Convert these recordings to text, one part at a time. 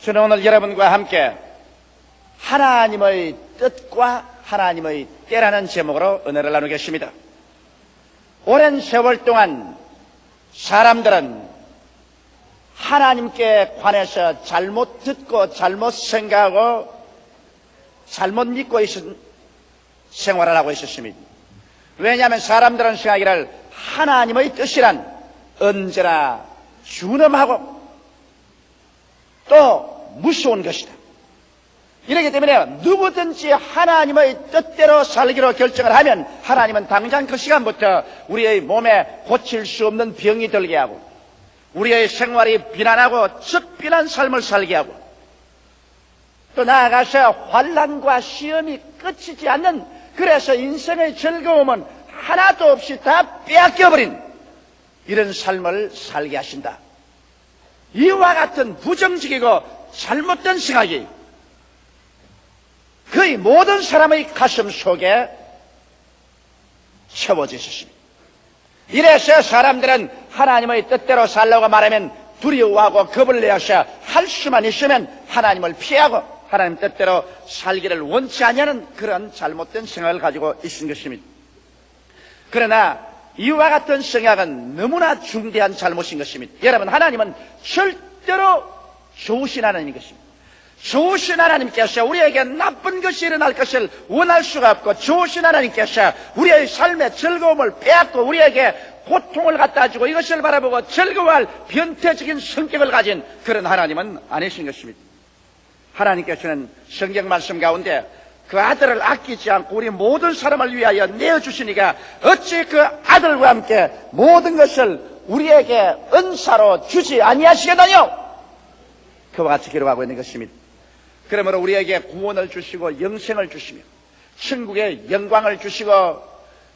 저는 오늘 여러분과 함께 하나님의 뜻과 하나님의 때라는 제목으로 은혜를 나누겠습니다. 오랜 세월 동안 사람들은 하나님께 관해서 잘못 듣고 잘못 생각하고 잘못 믿고 생활을 하고 있었습니다. 왜냐하면 사람들은 생각하기를 하나님의 뜻이란 언제나 준엄하고 또 무서운 것이다. 이렇기 때문에 누구든지 하나님의 뜻대로 살기로 결정을 하면 하나님은 당장 그 시간부터 우리의 몸에 고칠 수 없는 병이 들게 하고 우리의 생활이 비난하고 적비난 삶을 살게 하고 또 나아가서 환난과 시험이 끝이지 않는, 그래서 인생의 즐거움은 하나도 없이 다 빼앗겨버린 이런 삶을 살게 하신다. 이와 같은 부정적이고 잘못된 생각이 거의 모든 사람의 가슴 속에 채워져 있었습니다. 이래서 사람들은 하나님의 뜻대로 살려고 말하면 두려워하고 겁을 내어서 할 수만 있으면 하나님을 피하고 하나님 뜻대로 살기를 원치 않냐는 그런 잘못된 생각을 가지고 있은 것입니다. 그러나 이와 같은 생각은 너무나 중대한 잘못인 것입니다. 여러분, 하나님은 절대로 좋으신 하나님인 것입니다. 좋으신 하나님께서 우리에게 나쁜 것이 일어날 것을 원할 수가 없고, 좋으신 하나님께서 우리의 삶의 즐거움을 빼앗고 우리에게 고통을 갖다 주고 이것을 바라보고 즐거워할 변태적인 성격을 가진 그런 하나님은 아니신 것입니다. 하나님께서는 성경 말씀 가운데 그 아들을 아끼지 않고 우리 모든 사람을 위하여 내어주시니까 어찌 그 아들과 함께 모든 것을 우리에게 은사로 주지 아니하시겠느냐? 그와 같이 기록하고 있는 것입니다. 그러므로 우리에게 구원을 주시고 영생을 주시며 천국의 영광을 주시고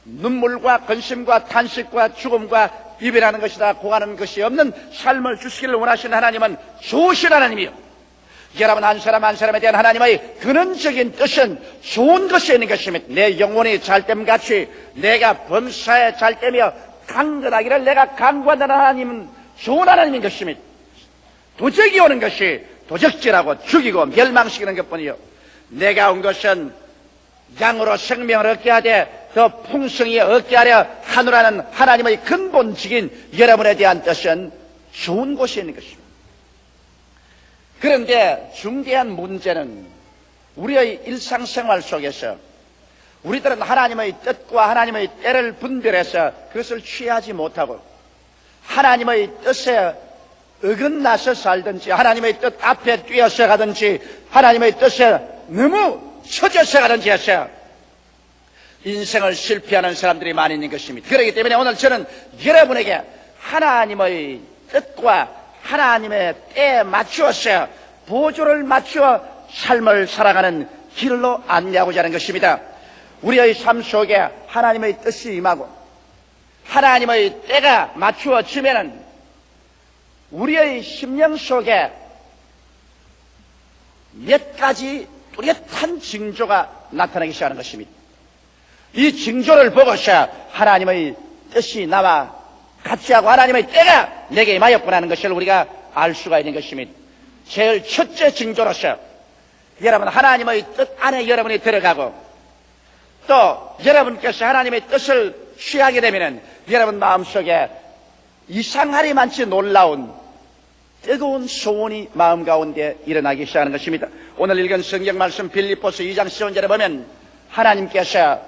눈물과 근심과 탄식과 죽음과 이별하는 것이다 고하는 것이 없는 삶을 주시기를 원하시는 하나님은 좋으신 하나님이요, 여러분 한 사람 한 사람에 대한 하나님의 근원적인 뜻은 좋은 것이 있는 것입니다. 내 영혼이 잘됨같이 내가 범사에 잘되며 강건하기를 내가 강구한다는 하나님은 좋은 하나님인 것입니다. 도적이 오는 것이 도적질하고 죽이고 멸망시키는 것뿐이요, 내가 온 것은 양으로 생명을 얻게 하되 더 풍성히 얻게 하려 하노라는 하나님의 근본적인 여러분에 대한 뜻은 좋은 곳이 있는 것입니다. 그런데 중대한 문제는 우리의 일상생활 속에서 우리들은 하나님의 뜻과 하나님의 때를 분별해서 그것을 취하지 못하고 하나님의 뜻에 어긋나서 살든지 하나님의 뜻 앞에 뛰어서 가든지 하나님의 뜻에 너무 처져서 가든지 해서 인생을 실패하는 사람들이 많이 있는 것입니다. 그렇기 때문에 오늘 저는 여러분에게 하나님의 뜻과 하나님의 때에 맞추어서 보조를 맞추어 삶을 살아가는 길로 안내하고자 하는 것입니다. 우리의 삶 속에 하나님의 뜻이 임하고 하나님의 때가 맞추어지면은 우리의 심령 속에 몇 가지 뚜렷한 징조가 나타나기 시작하는 것입니다. 이 징조를 보고서 하나님의 뜻이 나와 같이 하고 하나님의 때가 내게 임하였구나 하는 것을 우리가 알 수가 있는 것입니다. 제일 첫째 징조로서 여러분 하나님의 뜻 안에 여러분이 들어가고 또 여러분께서 하나님의 뜻을 취하게 되면 여러분 마음속에 이상하리만치 놀라운 뜨거운 소원이 마음 가운데 일어나기 시작하는 것입니다. 오늘 읽은 성경 말씀 빌립보서 2장 10절에 보면 하나님께서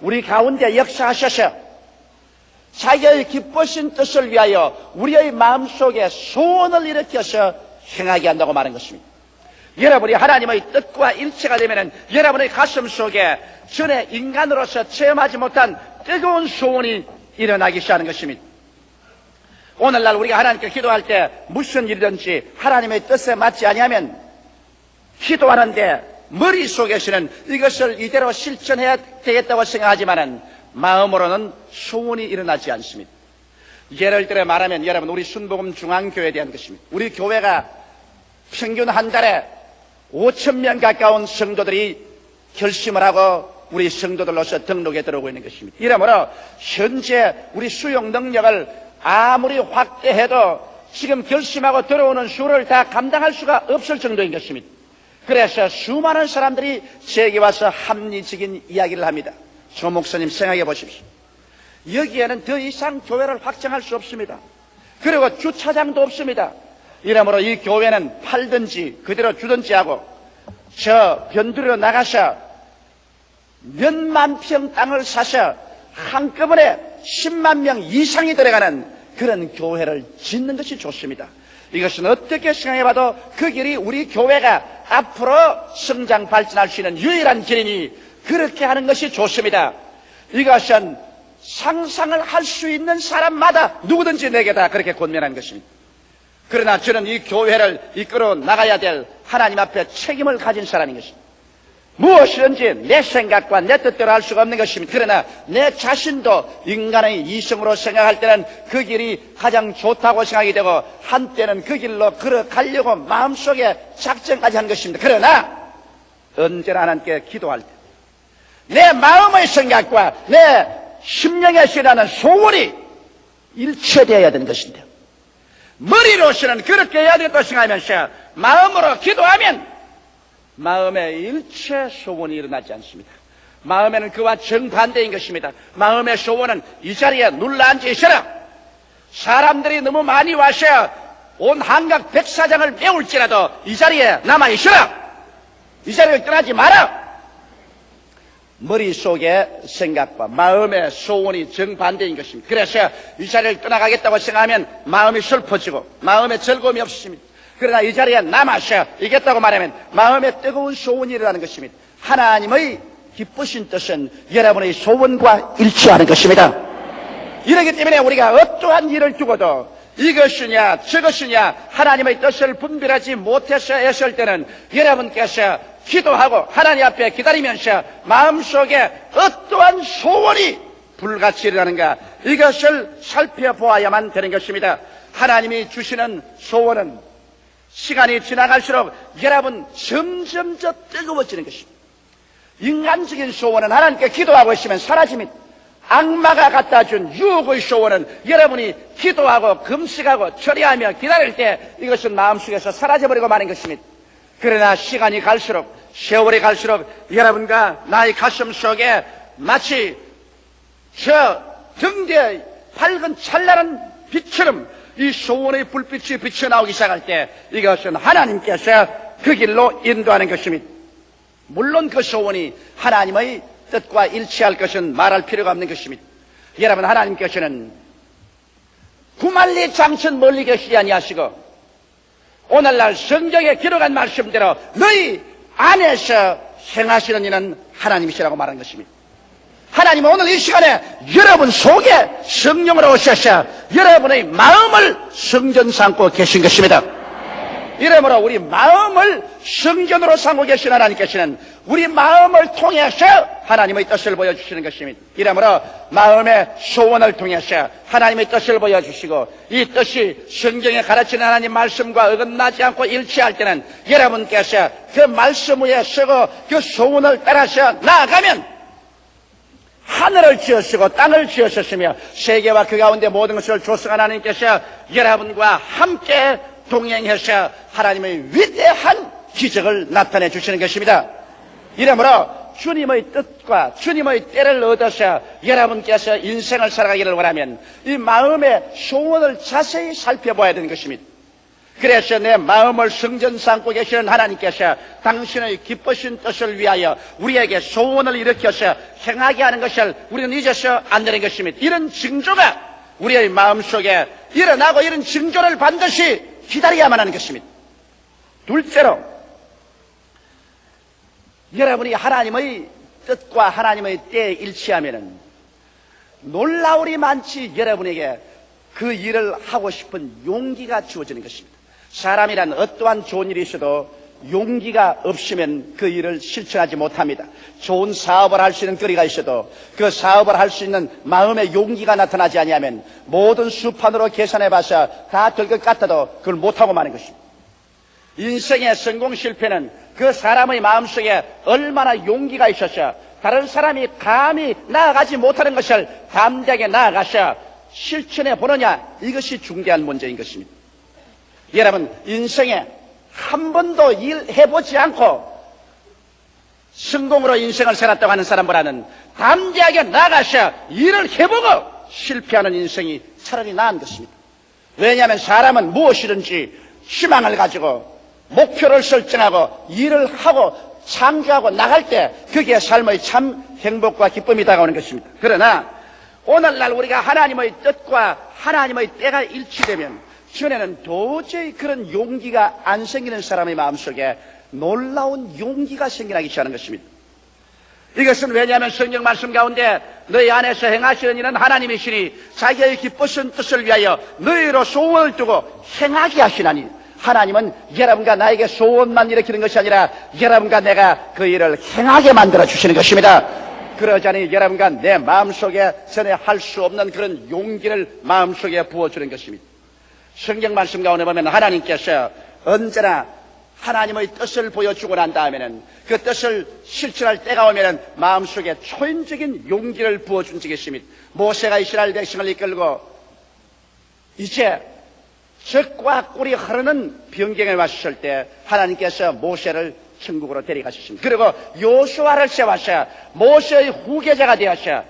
우리 가운데 역사하셔서 자기의 기쁘신 뜻을 위하여 우리의 마음속에 소원을 일으켜서 행하게 한다고 말한 것입니다. 여러분이 하나님의 뜻과 일체가 되면 여러분의 가슴 속에 전에 인간으로서 체험하지 못한 뜨거운 소원이 일어나기 시작하는 것입니다. 오늘날 우리가 하나님께 기도할 때 무슨 일이든지 하나님의 뜻에 맞지 아니하면 기도하는데 머릿속에서는 이것을 이대로 실천해야 되겠다고 생각하지만은 마음으로는 소원이 일어나지 않습니다. 예를 들어 말하면 여러분 우리 순복음 중앙교회에 대한 것입니다. 우리 교회가 평균 한 달에 5,000명 가까운 성도들이 결심을 하고 우리 성도들로서 등록에 들어오고 있는 것입니다. 이러므로 현재 우리 수용 능력을 아무리 확대해도 지금 결심하고 들어오는 수를 다 감당할 수가 없을 정도인 것입니다. 그래서 수많은 사람들이 제게 와서 합리적인 이야기를 합니다. 조 목사님 생각해 보십시오. 여기에는 더 이상 교회를 확장할 수 없습니다. 그리고 주차장도 없습니다. 이러므로 이 교회는 팔든지 그대로 주든지 하고 저 변두리로 나가서 몇만 평 땅을 사서 한꺼번에 10만 명 이상이 들어가는 그런 교회를 짓는 것이 좋습니다. 이것은 어떻게 생각해봐도 그 길이 우리 교회가 앞으로 성장 발전할 수 있는 유일한 길이니 그렇게 하는 것이 좋습니다. 이것은 상상을 할 수 있는 사람마다 누구든지 내게 다 그렇게 권면한 것입니다. 그러나 저는 이 교회를 이끌어 나가야 될 하나님 앞에 책임을 가진 사람인 것입니다. 무엇이든지 내 생각과 내 뜻대로 할 수가 없는 것입니다. 그러나 내 자신도 인간의 이성으로 생각할 때는 그 길이 가장 좋다고 생각이 되고 한때는 그 길로 걸어가려고 마음속에 작정까지 한 것입니다. 그러나 언제나 하나님께 기도할 때 내 마음의 생각과 내 심령에서 일하는 소원이 일치되어야 되는 것인데 머리로서는 그렇게 해야 된다고 생각하면서 마음으로 기도하면 마음의 일체 소원이 일어나지 않습니다. 마음에는 그와 정반대인 것입니다. 마음의 소원은 이 자리에 눌러앉아 있어라. 사람들이 너무 많이 와서 온 한각 백사장을 메울지라도 이 자리에 남아 있어라. 이 자리를 떠나지 마라. 머릿속의 생각과 마음의 소원이 정반대인 것입니다. 그래서 이 자리를 떠나가겠다고 생각하면 마음이 슬퍼지고 마음에 즐거움이 없습니다. 그러나 이 자리에 남아서 이겠다고 말하면 마음에 뜨거운 소원이 일어나는 것입니다. 하나님의 기쁘신 뜻은 여러분의 소원과 일치하는 것입니다. 이러기 때문에 우리가 어떠한 일을 두고도 이것이냐 저것이냐 하나님의 뜻을 분별하지 못해서 애쓸 때는 여러분께서 기도하고 하나님 앞에 기다리면서 마음속에 어떠한 소원이 불같이 일어나는가 이것을 살펴보아야만 되는 것입니다. 하나님이 주시는 소원은 시간이 지나갈수록 여러분 점점 더 뜨거워지는 것입니다. 인간적인 소원은 하나님께 기도하고 있으면 사라집니다. 악마가 갖다 준 유혹의 소원은 여러분이 기도하고 금식하고 처리하며 기다릴 때 이것은 마음속에서 사라져버리고 마는 것입니다. 그러나 시간이 갈수록 세월이 갈수록 여러분과 나의 가슴 속에 마치 저 등대의 밝은 찬란한 빛처럼 이 소원의 불빛이 비쳐나오기 시작할 때 이것은 하나님께서 그 길로 인도하는 것입니다. 물론 그 소원이 하나님의 뜻과 일치할 것은 말할 필요가 없는 것입니다. 여러분 하나님께서는 구만리 장천 멀리 계시지 아니하시고 오늘날 성경에 기록한 말씀대로 너희 안에서 행하시는 이는 하나님이시라고 말한 것입니다. 하나님은 오늘 이 시간에 여러분 속에 성령으로 오셔서 여러분의 마음을 성전 삼고 계신 것입니다. 이러므로 우리 마음을 성전으로 삼고 계신 하나님께서는 우리 마음을 통해서 하나님의 뜻을 보여주시는 것입니다. 이러므로 마음의 소원을 통해서 하나님의 뜻을 보여주시고 이 뜻이 성경에 가르치는 하나님 말씀과 어긋나지 않고 일치할 때는 여러분께서 그 말씀 위에 서고 그 소원을 따라서 나아가면 하늘을 지으시고 땅을 지으셨으며 세계와 그 가운데 모든 것을 조성한 하나님께서 여러분과 함께 동행해서 하나님의 위대한 기적을 나타내 주시는 것입니다. 이러므로 주님의 뜻과 주님의 때를 얻어서 여러분께서 인생을 살아가기를 원하면 이 마음의 소원을 자세히 살펴봐야 되는 것입니다. 그래서 내 마음을 성전 삼고 계시는 하나님께서 당신의 기쁘신 뜻을 위하여 우리에게 소원을 일으켜서 행하게 하는 것을 우리는 잊어서 안 되는 것입니다. 이런 징조가 우리의 마음속에 일어나고 이런 징조를 반드시 기다려야만 하는 것입니다. 둘째로 여러분이 하나님의 뜻과 하나님의 때에 일치하면은 놀라울이 많지 여러분에게 그 일을 하고 싶은 용기가 주어지는 것입니다. 사람이란 어떠한 좋은 일이 있어도 용기가 없으면 그 일을 실천하지 못합니다. 좋은 사업을 할 수 있는 거리가 있어도 그 사업을 할 수 있는 마음의 용기가 나타나지 아니하면 모든 수판으로 계산해봐서 다 될 것 같아도 그걸 못하고 마는 것입니다. 인생의 성공 실패는 그 사람의 마음속에 얼마나 용기가 있어서 다른 사람이 감히 나아가지 못하는 것을 담대하게 나아가셔 실천해 보느냐, 이것이 중대한 문제인 것입니다. 여러분, 인생에 한 번도 일해보지 않고 성공으로 인생을 살았다고 하는 사람보다는 담대하게 나가셔 일을 해보고 실패하는 인생이 차라리 나은 것입니다. 왜냐하면 사람은 무엇이든지 희망을 가지고 목표를 설정하고 일을 하고 창조하고 나갈 때 그게 삶의 참 행복과 기쁨이 다가오는 것입니다. 그러나 오늘날 우리가 하나님의 뜻과 하나님의 때가 일치되면 전에는 도저히 그런 용기가 안 생기는 사람의 마음속에 놀라운 용기가 생겨나기 시작하는 것입니다. 이것은 왜냐하면 성경 말씀 가운데 너희 안에서 행하시는 일은 하나님이시니 자기의 기쁘신 뜻을 위하여 너희로 소원을 두고 행하게 하시나니, 하나님은 여러분과 나에게 소원만 일으키는 것이 아니라 여러분과 내가 그 일을 행하게 만들어 주시는 것입니다. 그러자니 여러분과 내 마음속에 전에 할 수 없는 그런 용기를 마음속에 부어주는 것입니다. 성경 말씀 가운데 보면 하나님께서 언제나 하나님의 뜻을 보여주고 난 다음에는 그 뜻을 실천할 때가 오면은 마음속에 초인적인 용기를 부어준 적이 있습니다. 모세가 이스라엘 백성을 이끌고 이제 적과 꿀이 흐르는 변경에 왔을 때 하나님께서 모세를 천국으로 데려가셨습니다. 그리고 요수아를 세워서 모세의 후계자가 되어서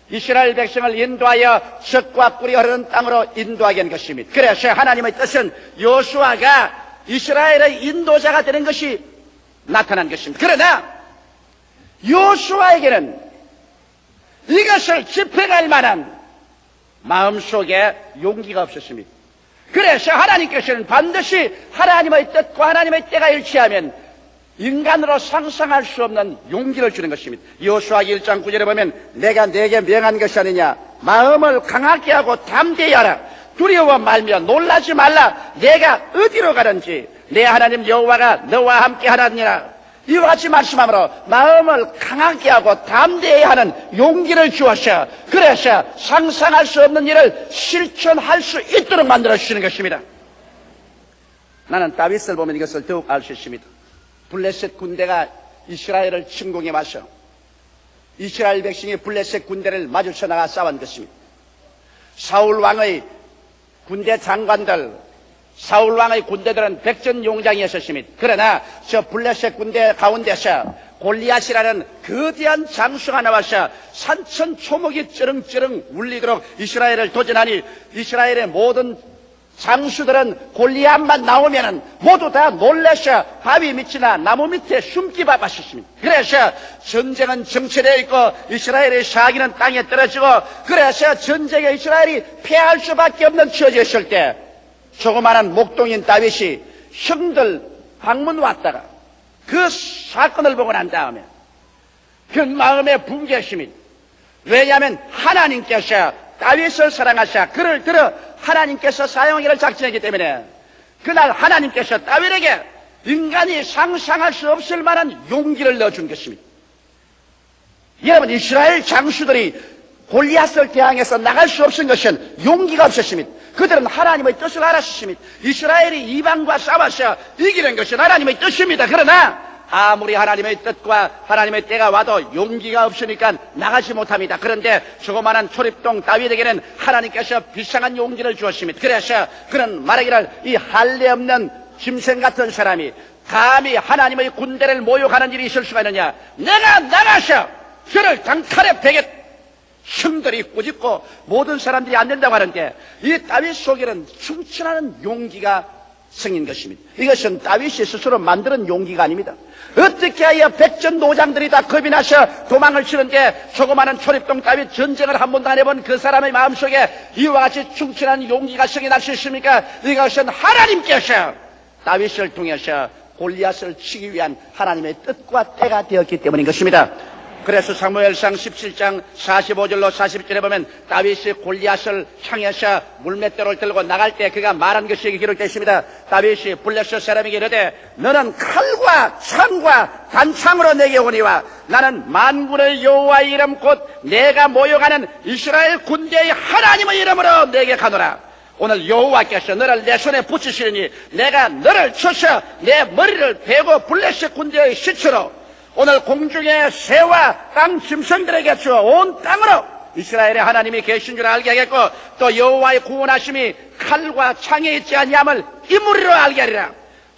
이스라엘 백성을 인도하여 적과 꿀이 흐르는 땅으로 인도하게 한 것입니다. 그래서 하나님의 뜻은 요수아가 이스라엘의 인도자가 되는 것이 나타난 것입니다. 그러나 요수아에게는 이것을 집행할 만한 마음속에 용기가 없었습니다. 그래서 하나님께서는 반드시 하나님의 뜻과 하나님의 때가 일치하면 인간으로 상상할 수 없는 용기를 주는 것입니다. 여호수아기 1장 9절에 보면 내가 네게 명한 것이 아니냐, 마음을 강하게 하고 담대히 하라, 두려워 말며 놀라지 말라, 내가 어디로 가든지 내 하나님 여호와가 너와 함께 하느니라. 이와 같이 말씀함으로 마음을 강하게 하고 담대히 하는 용기를 주었어. 그래서 상상할 수 없는 일을 실천할 수 있도록 만들어 주시는 것입니다. 나는 다윗을 보면 이것을 더욱 알 수 있습니다. 블레셋 군대가 이스라엘을 침공해 와서 이스라엘 백성이 블레셋 군대를 마주쳐 나가 싸운 것입니다. 사울 왕의 군대 장관들, 사울 왕의 군대들은 백전용장이었습니다. 그러나 저 블레셋 군대 가운데서 골리앗이라는 거대한 장수가 나와서 산천초목이 쩌렁쩌렁 울리도록 이스라엘을 도전하니 이스라엘의 모든 장수들은 골리앗만 나오면은 모두 다 놀라서 바위 밑이나 나무 밑에 숨기 바빴습니다. 그래서 전쟁은 정체되어 있고 이스라엘의 사기는 땅에 떨어지고, 그래서 전쟁에 이스라엘이 패할 수밖에 없는 처지였을 때 조그마한 목동인 다윗이 형들 방문 왔다가 그 사건을 보고 난 다음에 그 마음의 붕괴심이, 왜냐하면 하나님께서 다윗을 사랑하사 그를 들어 하나님께서 사용하기를 작정했기 때문에 그날 하나님께서 다윗에게 인간이 상상할 수 없을 만한 용기를 넣어준 것입니다. 여러분, 이스라엘 장수들이 골리앗을 대항해서 나갈 수 없은 것은 용기가 없었습니다. 그들은 하나님의 뜻을 알았습니다. 이스라엘이 이방과 싸워서 이기는 것은 하나님의 뜻입니다. 그러나 아무리 하나님의 뜻과 하나님의 때가 와도 용기가 없으니까 나가지 못합니다. 그런데 조그마한 초립동 다윗에게는 하나님께서 비상한 용기를 주었습니다. 그래서 그는 말하기를 이 할례 없는 짐승 같은 사람이 감히 하나님의 군대를 모욕하는 일이 있을 수가 있느냐, 내가 나가서 그를 강칼에 베겠다. 형들이 꾸짖고 모든 사람들이 안 된다고 하는데 이 다윗 속에는 충천하는 용기가 생긴 것입니다. 이것은 다윗이 스스로 만드는 용기가 아닙니다. 어떻게 하여 백전노장들이 다 겁이 나서 도망을 치는데 조그마한 초립동 다윗, 전쟁을 한 번도 안 해본 그 사람의 마음속에 이와 같이 충천한 용기가 생겨날 수 있습니까? 이것은 하나님께서 다윗을 통해서 골리앗을 치기 위한 하나님의 뜻과 때가 되었기 때문인 것입니다. 그래서 사무엘상 17장 45절로 42절에 보면 다윗이 골리앗을 향해서 물맷대를 들고 나갈 때 그가 말한 것이 기록되어 있습니다. 다윗이 블레셋 사람에게 이르되 너는 칼과 창과 단창으로 내게 오니와 나는 만군의 여호와의 이름 곧 내가 모욕하는 이스라엘 군대의 하나님의 이름으로 내게 가노라. 오늘 여호와께서 너를 내 손에 붙이시니 내가 너를 쳐서 내 머리를 베고 블레셋 군대의 시체로 오늘 공중의 새와 땅 짐승들에게 주어 온 땅으로 이스라엘의 하나님이 계신 줄 알게 하겠고, 또 여호와의 구원하심이 칼과 창에 있지 아니함을 이 무리로 알게 하리라.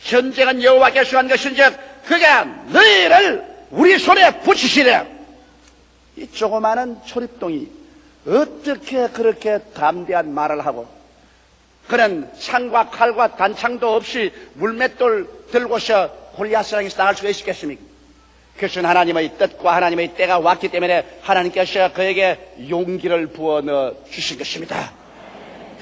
전쟁은 여호와께서 한 것인즉 그가 너희를 우리 손에 붙이시리라. 이 조그마한 초립동이 어떻게 그렇게 담대한 말을 하고, 그는 창과 칼과 단창도 없이 물맷돌 들고서 골리앗을 향해서 나갈 수가 있겠습니까? 그것은 하나님의 뜻과 하나님의 때가 왔기 때문에 하나님께서 그에게 용기를 부어 넣어 주신 것입니다.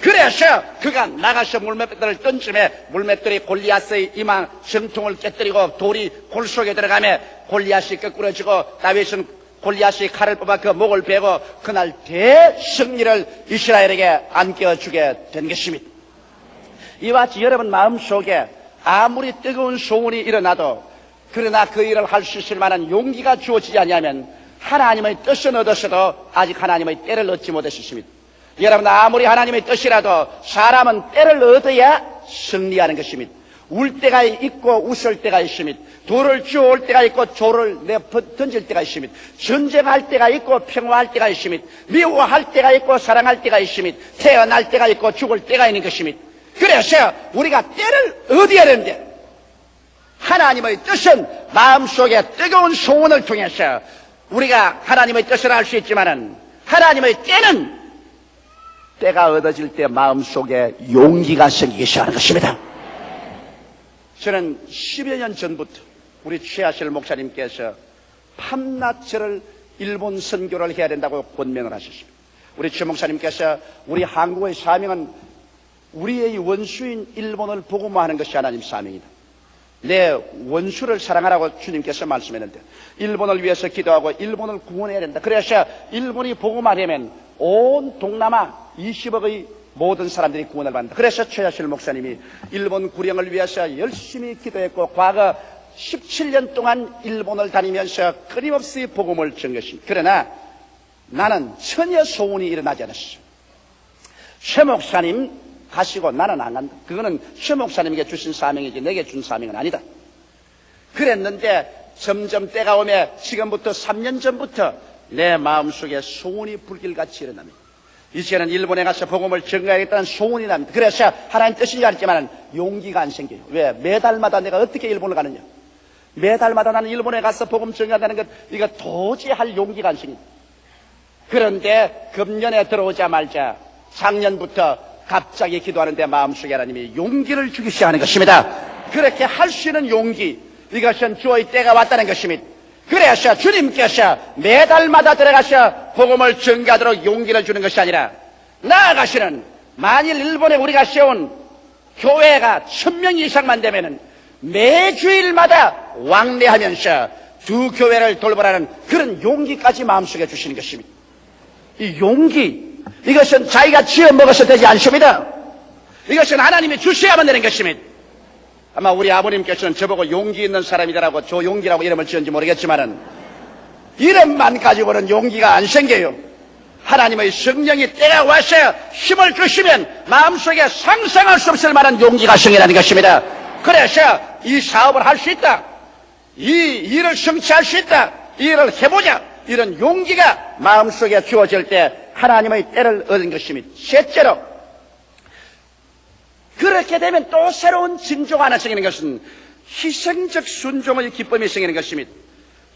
그래서 그가 나가서 물맷돌을 던짐에 물맷돌이 골리앗의 이마 정통을 깨뜨리고 돌이 골 속에 들어가며 골리앗이 거꾸러지고 다윗은 골리앗이 칼을 뽑아 그 목을 베고 그날 대승리를 이스라엘에게 안겨주게 된 것입니다. 이와 같이 여러분 마음속에 아무리 뜨거운 소원이 일어나도 그러나 그 일을 할 수 있을 만한 용기가 주어지지 않으면 하나님의 뜻은 얻었어도 아직 하나님의 때를 얻지 못했습니다. 여러분, 아무리 하나님의 뜻이라도 사람은 때를 얻어야 승리하는 것입니다. 울 때가 있고 웃을 때가 있습니다. 돌을 주워올 때가 있고 조를 던질 때가 있습니다. 전쟁할 때가 있고 평화할 때가 있습니다. 미워할 때가 있고 사랑할 때가 있습니다. 태어날 때가 있고 죽을 때가 있는 것입니다. 그래서 우리가 때를 얻어야 되는데, 하나님의 뜻은 마음속에 뜨거운 소원을 통해서 우리가 하나님의 뜻을 알 수 있지만은, 하나님의 때는 때가 얻어질 때 마음속에 용기가 생기기 시작하는 것입니다. 저는 10여 년 전부터 우리 최하실 목사님께서 밤낮을 일본 선교를 해야 된다고 권면을 하셨습니다. 우리 최 목사님께서 우리 한국의 사명은 우리의 원수인 일본을 복음화하는 것이 하나님 사명이다. 내 원수를 사랑하라고 주님께서 말씀했는데, 일본을 위해서 기도하고 일본을 구원해야 된다. 그래서 일본이 복음화되면 온 동남아 20억의 모든 사람들이 구원을 받는다. 그래서 최하실 목사님이 일본 구령을 위해서 열심히 기도했고, 과거 17년 동안 일본을 다니면서 끊임없이 복음을 전했습니다. 그러나 나는 전혀 소원이 일어나지 않았어요. 최 목사님 가시고 나는 안 간다. 그거는 최 목사님에게 주신 사명이지 내게 준 사명은 아니다. 그랬는데 점점 때가 오며 지금부터 3년 전부터 내 마음속에 소원이 불길같이 일어납니다. 이제는 일본에 가서 복음을 전가하겠다는 소원이 납니다. 그래서 하나님 뜻인지 알지만 용기가 안 생겨요. 왜? 매달마다 내가 어떻게 일본을 가느냐? 매달마다 나는 일본에 가서 복음 전가한다는 것, 이거 도저히 할 용기가 안 생깁니다. 그런데 금년에 들어오자마자 작년부터 갑자기 기도하는데 마음속에 하나님이 용기를 주기 시작하는 것입니다. 그렇게 할 수 있는 용기, 이것은 주의 때가 왔다는 것입니다. 그래서 주님께서 매달마다 들어가서 복음을 전가하도록 용기를 주는 것이 아니라, 나아가시는 만일 일본에 우리가 세운 교회가 1000명 이상만 되면은 매주일마다 왕래하면서 두 교회를 돌보라는 그런 용기까지 마음속에 주시는 것입니다. 이 용기, 이것은 자기가 지어 먹어서 되지 않습니다. 이것은 하나님이 주셔야만 되는 것입니다. 아마 우리 아버님께서는 저보고 용기 있는 사람이라고 조용기라고 이름을 지은지 모르겠지만은, 이름만 가지고는 용기가 안 생겨요. 하나님의 성령이 때가 와서 힘을 주시면 마음속에 상상할 수 없을 만한 용기가 생기라는 것입니다. 그래서 이 사업을 할 수 있다, 이 일을 성취할 수 있다, 이 일을 해보자, 이런 용기가 마음속에 주어질 때 하나님의 때를 얻은 것입니다. 셋째로, 그렇게 되면 또 새로운 징조가 하나 생기는 것은 희생적 순종의 기쁨이 생기는 것입니다.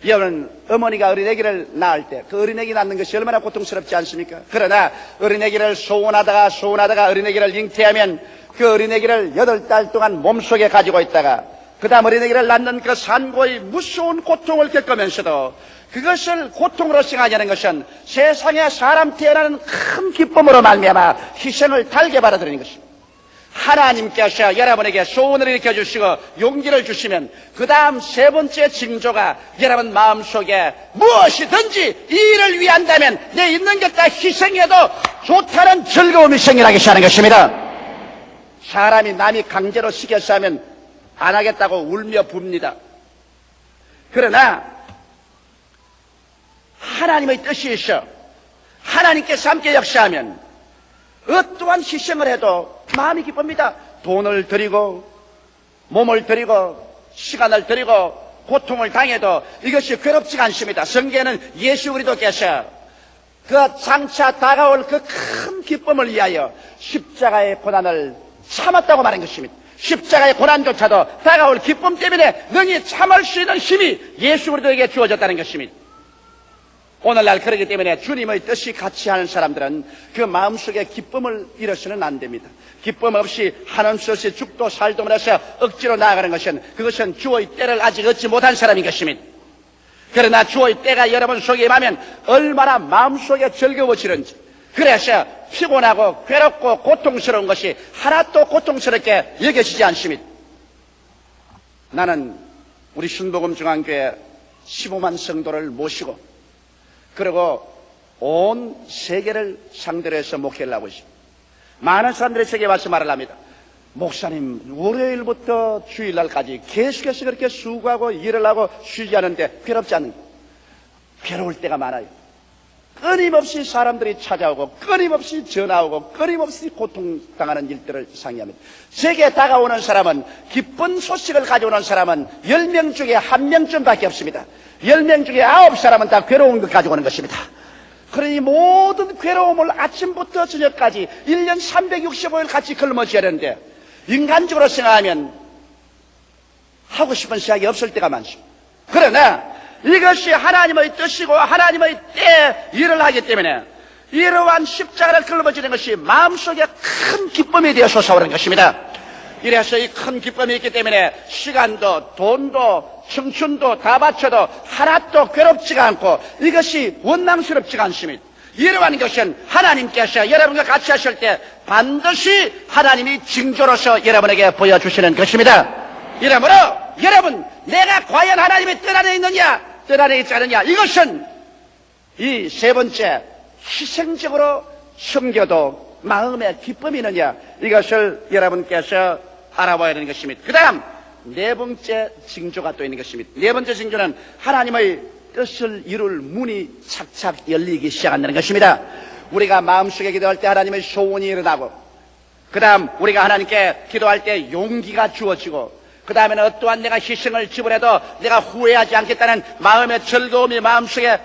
여러분, 어머니가 어린애기를 낳을 때 그 어린애기 낳는 것이 얼마나 고통스럽지 않습니까? 그러나 어린애기를 소원하다가 어린애기를 잉태하면 그 어린애기를 8달 동안 몸속에 가지고 있다가 그 다음 어린애기를 낳는 그 산고의 무서운 고통을 겪으면서도 그것을 고통으로 생각하는 것은 세상에 사람 태어나는 큰 기쁨으로 말미암아 희생을 달게 받아들이는 것입니다. 하나님께서 여러분에게 소원을 일으켜주시고 용기를 주시면 그 다음 세 번째 징조가 여러분 마음속에 무엇이든지 이 일을 위한다면 내 있는 것 다 희생해도 좋다는 즐거움이 생겨나기 시작하는 것입니다. 사람이 남이 강제로 시켜서 하면 안 하겠다고 울며 붑니다. 그러나 하나님의 뜻이 있어 하나님께서 함께 역사하면 어떠한 희생을 해도 마음이 기쁩니다. 돈을 드리고 몸을 드리고 시간을 드리고 고통을 당해도 이것이 괴롭지가 않습니다. 성경에는 예수 그리스도께서 그 장차 다가올 그 큰 기쁨을 위하여 십자가의 고난을 참았다고 말한 것입니다. 십자가의 고난조차도 다가올 기쁨 때문에 능히 참을 수 있는 힘이 예수 그리스도에게 주어졌다는 것입니다. 오늘날 그렇기 때문에 주님의 뜻이 같이 하는 사람들은 그 마음속에 기쁨을 잃어서는 안 됩니다. 기쁨 없이 하는 수 없이 죽도 살도 못해서 억지로 나아가는 것은 그것은 주의 때를 아직 얻지 못한 사람인 것입니다. 그러나 주의 때가 여러분 속에 임하면 얼마나 마음속에 즐거워지는지, 그래서 피곤하고 괴롭고 고통스러운 것이 하나도 고통스럽게 여겨지지 않습니다. 나는 우리 순복음중앙교회 15만 성도를 모시고 그리고 온 세계를 상대로 해서 목회를 하고 있습니다. 많은 사람들이 제게 와서 말을 합니다. 목사님, 월요일부터 주일날까지 계속해서 그렇게 수고하고 일을 하고 쉬지 않는데 괴롭지 않는가? 괴로울 때가 많아요. 끊임없이 사람들이 찾아오고 끊임없이 전화오고 끊임없이 고통당하는 일들을 상의합니다. 제게 다가오는 사람은, 기쁜 소식을 가져오는 사람은 10명 중에 1명쯤밖에 없습니다. 10명 중에 9사람은 다 괴로운 것 가지고 오는 것입니다. 그러니 모든 괴로움을 아침부터 저녁까지 1년 365일 같이 걸머쥐어야 하는데, 인간적으로 생각하면 하고 싶은 생각이 없을 때가 많습니다. 그러나 이것이 하나님의 뜻이고 하나님의 때에 일을 하기 때문에 이러한 십자가를 걸머쥐는 것이 마음속에 큰 기쁨이 되어 솟아오르는 것입니다. 이래서 이 큰 기쁨이 있기 때문에 시간도 돈도 청춘도 다 바쳐도 하나도 괴롭지가 않고 이것이 원망스럽지가 않습니다. 이러한 것은 하나님께서 여러분과 같이 하실 때 반드시 하나님이 징조로서 여러분에게 보여주시는 것입니다. 이러므로 여러분, 내가 과연 하나님의 뜻 안에 있느냐 뜻 안에 있지 않느냐, 이것은 이 세 번째, 희생적으로 섬겨도 마음에 기쁨이 있느냐, 이것을 여러분께서 알아봐야 하는 것입니다. 그 다음 네 번째 징조가 또 있는 것입니다. 네 번째 징조는 하나님의 뜻을 이룰 문이 착착 열리기 시작한다는 것입니다. 우리가 마음속에 기도할 때 하나님의 소원이 일어나고, 그 다음 우리가 하나님께 기도할 때 용기가 주어지고, 그 다음에는 어떠한 내가 희생을 지불해도 내가 후회하지 않겠다는 마음의 즐거움이 마음속에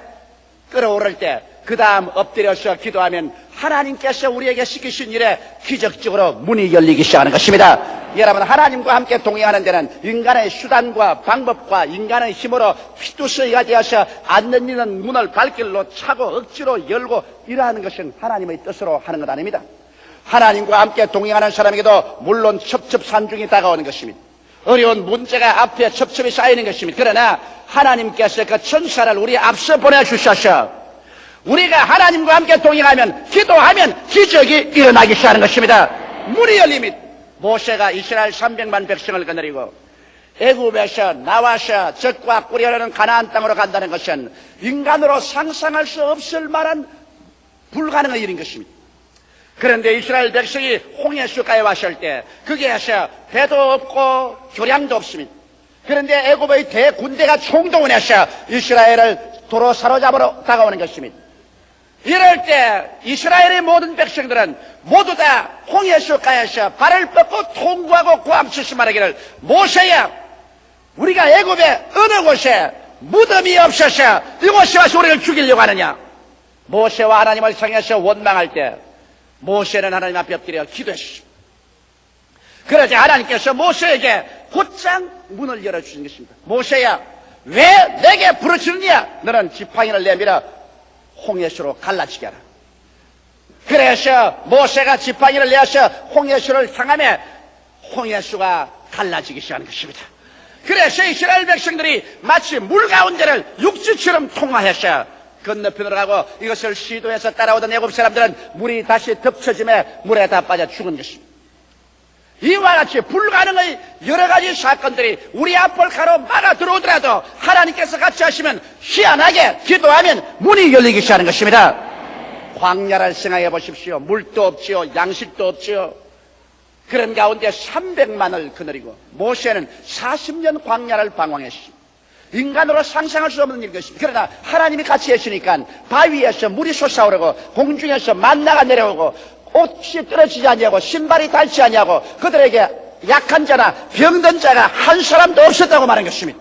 끌어오를 때, 그 다음 엎드려서 기도하면 하나님께서 우리에게 시키신 일에 기적적으로 문이 열리기 시작하는 것입니다. 여러분, 하나님과 함께 동행하는 데는 인간의 수단과 방법과 인간의 힘으로 휘두서기가 되어서 앉는 있는 문을 발길로 차고 억지로 열고 이러하는 것은 하나님의 뜻으로 하는 것 아닙니다. 하나님과 함께 동행하는 사람에게도 물론 첩첩산중이 다가오는 것입니다. 어려운 문제가 앞에 첩첩이 쌓이는 것입니다. 그러나 하나님께서 그 천사를 우리 앞서 보내주셔서 우리가 하나님과 함께 동행하면, 기도하면 기적이 일어나기 시작하는 것입니다. 문이 열립니다. 모세가 이스라엘 300만 백성을 거느리고 애굽에서 나와서 적과 꿀이라는 가나안 땅으로 간다는 것은 인간으로 상상할 수 없을 만한 불가능한 일인 것입니다. 그런데 이스라엘 백성이 홍해수가에 왔을 때 거기에서 배도 없고 교량도 없습니다. 그런데 애굽의 대군대가 총동원해서 이스라엘을 도로 사로잡으러 다가오는 것입니다. 이럴 때 이스라엘의 모든 백성들은 모두 다 홍해수가에서 발을 뻗고 통구하고 구함치시 말하기를, 모세야, 우리가 애굽의 어느 곳에 무덤이 없어서 이곳에 와서 우리를 죽이려고 하느냐. 모세와 하나님을 향해서 원망할 때 모세는 하나님 앞에 엎드려 기도했습니다. 그러자 하나님께서 모세에게 곧장 문을 열어주신 것입니다. 모세야, 왜 내게 부르짖느냐? 너는 지팡이를 내밀어 홍해수로 갈라지게 하라. 그래서 모세가 지팡이를 내어서 홍해수를 향하며 홍해수가 갈라지기 시작하는 것입니다. 그래서 이스라엘 백성들이 마치 물 가운데를 육지처럼 통과해서 건너편으로 가고, 이것을 시도해서 따라오던 애굽 사람들은 물이 다시 덮쳐짐에 물에 다 빠져 죽은 것입니다. 이와 같이 불가능의 여러 가지 사건들이 우리 앞을 가로막아 들어오더라도 하나님께서 같이 하시면 희한하게 기도하면 문이 열리기 시작하는 것입니다. 광야를 생각해 보십시오. 물도 없지요, 양식도 없지요. 그런 가운데 300만을 거느리고 모세는 40년 광야를 방황했습니다. 인간으로 상상할 수 없는 일 것입니다. 그러나 하나님이 같이 해주니까 바위에서 물이 솟아오르고 공중에서 만나가 내려오고 옷이 떨어지지 아니하고 신발이 닳지 아니하고 그들에게 약한 자나 병든 자가 한 사람도 없었다고 말한 것입니다.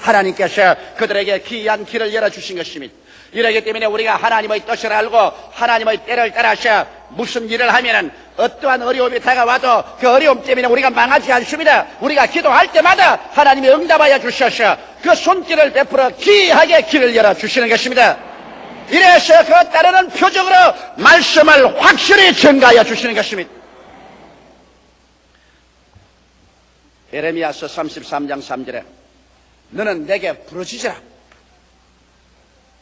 하나님께서 그들에게 귀한 길을 열어주신 것입니다. 이러기 때문에 우리가 하나님의 뜻을 알고 하나님의 때를 따라서 무슨 일을 하면은 어떠한 어려움이 다가와도 그 어려움 때문에 우리가 망하지 않습니다. 우리가 기도할 때마다 하나님이 응답하여 주셔서 그 손길을 베풀어 귀하게 길을 열어주시는 것입니다. 이래서 그 따르는 표적으로 말씀을 확실히 증가하여 주시는 것입니다. 예레미야서 33장 3절에 너는 내게 부르짖으라.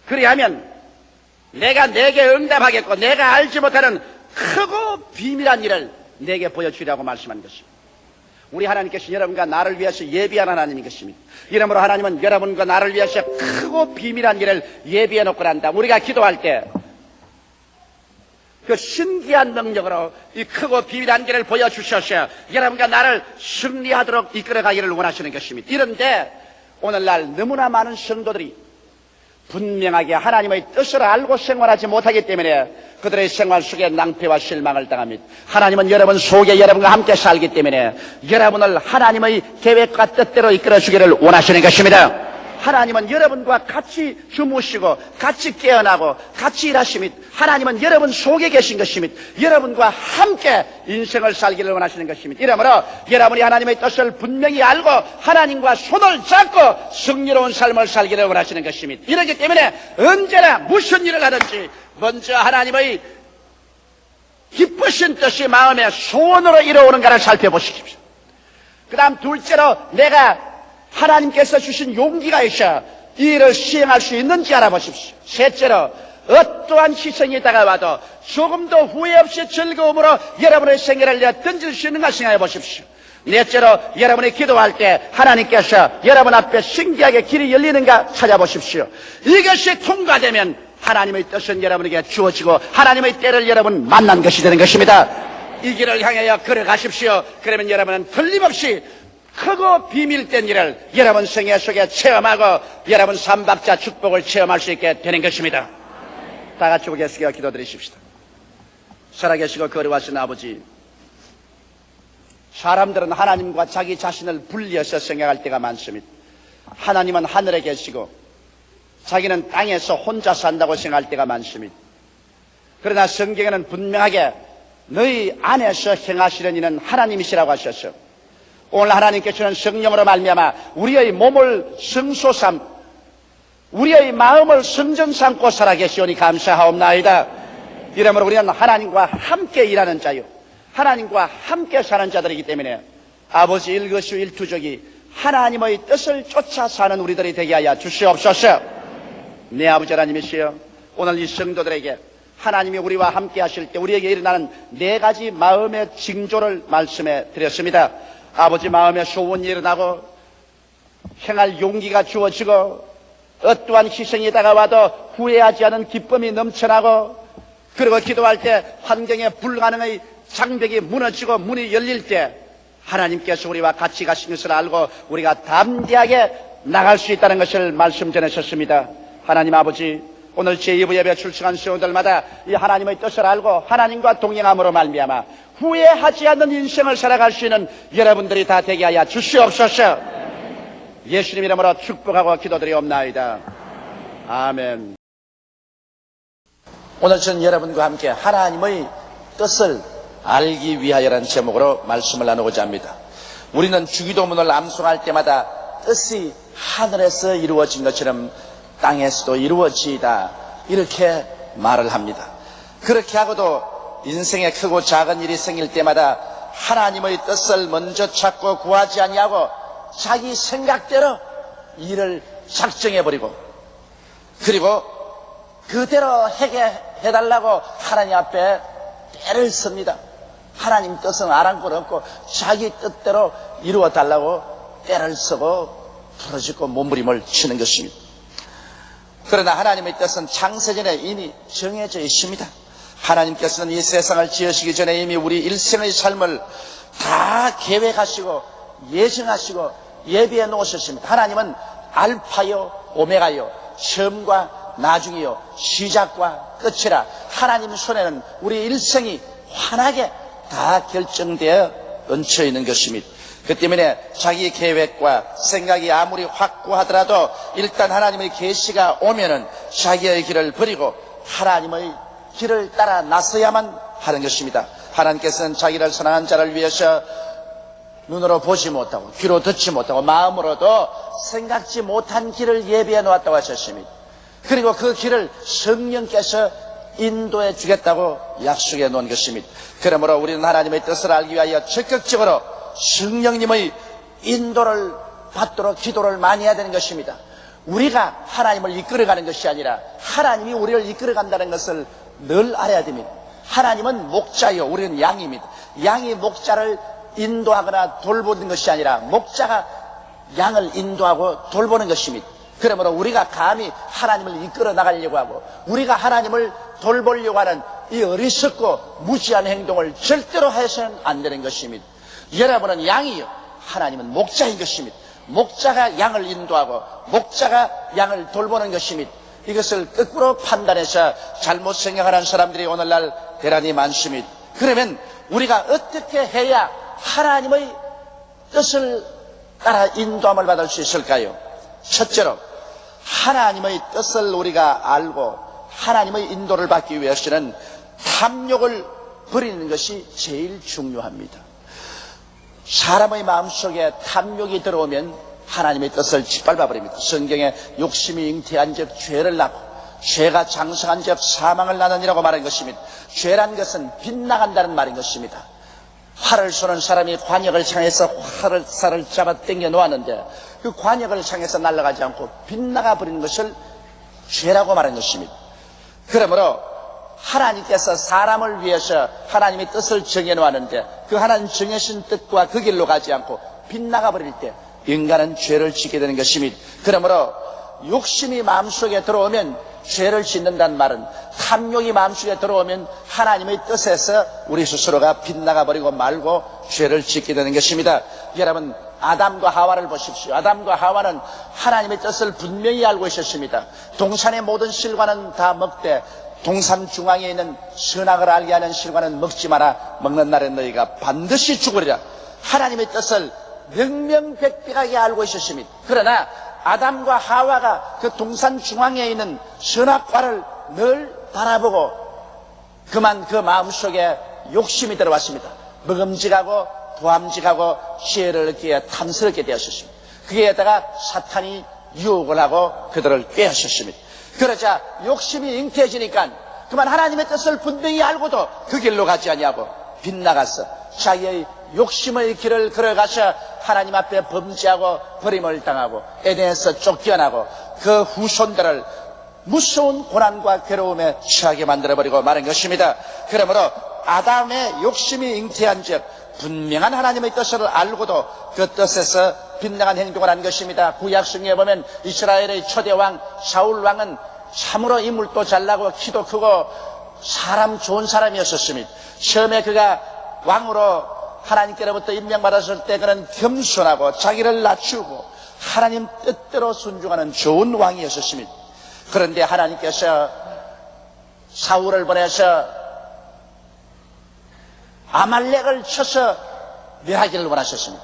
그리하면 내가 내게 응답하겠고 내가 알지 못하는 크고 비밀한 일을 내게 보여주리라고 말씀한 것입니다. 우리 하나님께서 여러분과 나를 위해서 예비한 하나님인 것입니다. 이러므로 하나님은 여러분과 나를 위해서 크고 비밀한 일을 예비해 놓고 난다. 우리가 기도할 때 그 신기한 능력으로 이 크고 비밀한 길을 보여주셔서 여러분과 나를 승리하도록 이끌어가기를 원하시는 것입니다. 이런데 오늘날 너무나 많은 성도들이 분명하게 하나님의 뜻을 알고 생활하지 못하기 때문에 그들의 생활 속에 낭패와 실망을 당합니다. 하나님은 여러분 속에 여러분과 함께 살기 때문에 여러분을 하나님의 계획과 뜻대로 이끌어주기를 원하시는 것입니다. 하나님은 여러분과 같이 주무시고 같이 깨어나고 같이 일하십니다. 하나님은 여러분 속에 계신 것입니다. 여러분과 함께 인생을 살기를 원하시는 것입니다. 이러므로 여러분이 하나님의 뜻을 분명히 알고 하나님과 손을 잡고 승리로운 삶을 살기를 원하시는 것입니다. 이렇기 때문에 언제나 무슨 일을 하든지 먼저 하나님의 기쁘신 뜻이 마음의 소원으로 이루어오는가를 살펴보십시오. 그 다음 둘째로 내가 하나님께서 주신 용기가 있어 이 일을 시행할 수 있는지 알아보십시오. 셋째로 어떠한 희생이 다가와도 조금도 후회 없이 즐거움으로 여러분의 생애를 내어 던질 수 있는가 생각해 보십시오. 넷째로 여러분이 기도할 때 하나님께서 여러분 앞에 신기하게 길이 열리는가 찾아보십시오. 이것이 통과되면 하나님의 뜻은 여러분에게 주어지고 하나님의 때를 여러분 만난 것이 되는 것입니다. 이 길을 향하여 걸어가십시오. 그러면 여러분은 틀림없이 크고 비밀된 일을 여러분 생애 속에 체험하고 여러분 삼박자 축복을 체험할 수 있게 되는 것입니다. 다 같이 고개 숙여 기도드리십시다. 살아계시고 거룩하신 아버지, 사람들은 하나님과 자기 자신을 분리해서 생각할 때가 많습니다. 하나님은 하늘에 계시고 자기는 땅에서 혼자 산다고 생각할 때가 많습니다. 그러나 성경에는 분명하게 너희 안에서 행하시는 이는 하나님이시라고 하셨어. 오늘 하나님께서는 성령으로 말미암아 우리의 몸을 성소 삼, 우리의 마음을 성전 삼고 살아계시오니 감사하옵나이다. 이러므로 우리는 하나님과 함께 일하는 자요, 하나님과 함께 사는 자들이기 때문에 아버지 일거수일투족이 하나님의 뜻을 쫓아 사는 우리들이 되게 하여 주시옵소서. 내 아버지 하나님이시여, 오늘 이 성도들에게 하나님이 우리와 함께 하실 때 우리에게 일어나는 네 가지 마음의 징조를 말씀해 드렸습니다. 아버지, 마음에 소원이 일어나고 행할 용기가 주어지고 어떠한 희생이 다가와도 후회하지 않은 기쁨이 넘쳐나고, 그리고 기도할 때 환경에 불가능의 장벽이 무너지고 문이 열릴 때 하나님께서 우리와 같이 가신 것을 알고 우리가 담대하게 나갈 수 있다는 것을 말씀 전하셨습니다. 하나님 아버지, 오늘 제2부 예배 출석한 성도들마다 이 하나님의 뜻을 알고 하나님과 동행함으로 말미암아 후회하지 않는 인생을 살아갈 수 있는 여러분들이 다 되게 하여 주시옵소서. 예수님 이름으로 축복하고 기도드리옵나이다. 아멘. 오늘 저는 여러분과 함께 하나님의 뜻을 알기 위하여라는 제목으로 말씀을 나누고자 합니다. 우리는 주기도문을 암송할 때마다 뜻이 하늘에서 이루어진 것처럼 땅에서도 이루어지이다, 이렇게 말을 합니다. 그렇게 하고도 인생에 크고 작은 일이 생길 때마다 하나님의 뜻을 먼저 찾고 구하지 아니하고 자기 생각대로 일을 작정해버리고, 그리고 그대로 해달라고 하나님 앞에 때를 씁니다. 하나님 뜻은 아랑곳 없고 자기 뜻대로 이루어달라고 때를 쓰고 부러지고 몸부림을 치는 것입니다. 그러나 하나님의 뜻은 창세전에 이미 정해져 있습니다. 하나님께서는 이 세상을 지으시기 전에 이미 우리 일생의 삶을 다 계획하시고 예정하시고 예비해 놓으셨습니다. 하나님은 알파요 오메가요, 처음과 나중이요, 시작과 끝이라 하나님 손에는 우리 일생이 환하게 다 결정되어 얹혀 있는 것입니다. 그 때문에 자기 계획과 생각이 아무리 확고하더라도 일단 하나님의 계시가 오면은 자기의 길을 버리고 하나님의 길을 따라 나서야만 하는 것입니다. 하나님께서는 자기를 사랑한 자를 위해서 눈으로 보지 못하고 귀로 듣지 못하고 마음으로도 생각지 못한 길을 예비해 놓았다고 하셨습니다. 그리고 그 길을 성령께서 인도해 주겠다고 약속해 놓은 것입니다. 그러므로 우리는 하나님의 뜻을 알기 위하여 적극적으로 성령님의 인도를 받도록 기도를 많이 해야 되는 것입니다. 우리가 하나님을 이끌어가는 것이 아니라 하나님이 우리를 이끌어간다는 것을 늘 알아야 됩니다. 하나님은 목자요, 우리는 양입니다. 양이 목자를 인도하거나 돌보는 것이 아니라 목자가 양을 인도하고 돌보는 것입니다. 그러므로 우리가 감히 하나님을 이끌어 나가려고 하고 우리가 하나님을 돌보려고 하는 이 어리석고 무지한 행동을 절대로 해서는 안 되는 것입니다. 여러분은 양이요, 하나님은 목자인 것입니다. 목자가 양을 인도하고 목자가 양을 돌보는 것입니다. 이것을 거꾸로 판단해서 잘못 생각하는 사람들이 오늘날 대단히 많습니다. 그러면 우리가 어떻게 해야 하나님의 뜻을 따라 인도함을 받을 수 있을까요? 첫째로 하나님의 뜻을 우리가 알고 하나님의 인도를 받기 위해서는 탐욕을 버리는 것이 제일 중요합니다. 사람의 마음속에 탐욕이 들어오면 하나님의 뜻을 짓밟아버립니다. 성경에 욕심이 잉태한 즉 죄를 낳고 죄가 장성한 즉 사망을 낳느니라고 말한 것입니다. 죄란 것은 빗나간다는 말인 것입니다. 활을 쏘는 사람이 관역을 향해서 활을 잡아 당겨 놓았는데 그 관역을 향해서 날아가지 않고 빗나가 버리는 것을 죄라고 말한 것입니다. 그러므로 하나님께서 사람을 위해서 하나님의 뜻을 정해 놓았는데 그 하나님 정해진 뜻과 그 길로 가지 않고 빗나가 버릴 때 인간은 죄를 짓게 되는 것입니다. 그러므로 욕심이 마음속에 들어오면 죄를 짓는다는 말은 탐욕이 마음속에 들어오면 하나님의 뜻에서 우리 스스로가 빗나가 버리고 말고 죄를 짓게 되는 것입니다. 여러분, 아담과 하와를 보십시오. 아담과 하와는 하나님의 뜻을 분명히 알고 있었습니다. 동산의 모든 실과는 다 먹되 동산 중앙에 있는 선악을 알게 하는 실과는 먹지 마라. 먹는 날에 너희가 반드시 죽으리라. 하나님의 뜻을 명명백백하게 알고 있었습니다. 그러나 아담과 하와가 그 동산 중앙에 있는 선악과를 늘 바라보고 그만 그 마음속에 욕심이 들어왔습니다. 먹음직하고 부함직하고 지혜를 얻기에 탐스럽게 되었습니다. 거기에다가 사탄이 유혹을 하고 그들을 꾀하셨습니다. 그러자 욕심이 잉태해지니까 그만 하나님의 뜻을 분명히 알고도 그 길로 가지 아니하고 빗나가서 자기의 욕심의 길을 걸어가서 하나님 앞에 범죄하고 버림을 당하고 에덴에서 쫓겨나고 그 후손들을 무서운 고난과 괴로움에 처하게 만들어버리고 마는 것입니다. 그러므로 아담의 욕심이 잉태한 즉 분명한 하나님의 뜻을 알고도 그 뜻에서 빗나간 행동을 한 것입니다. 구약성경에 보면 이스라엘의 초대왕 사울왕은 참으로 인물도 잘나고 키도 크고 사람 좋은 사람이었습니다. 처음에 그가 왕으로 하나님께로부터 임명받았을 때 그는 겸손하고 자기를 낮추고 하나님 뜻대로 순종하는 좋은 왕이었습니다. 그런데 하나님께서 사울을 보내서 아말렉을 쳐서 멸하기를 원하셨습니다.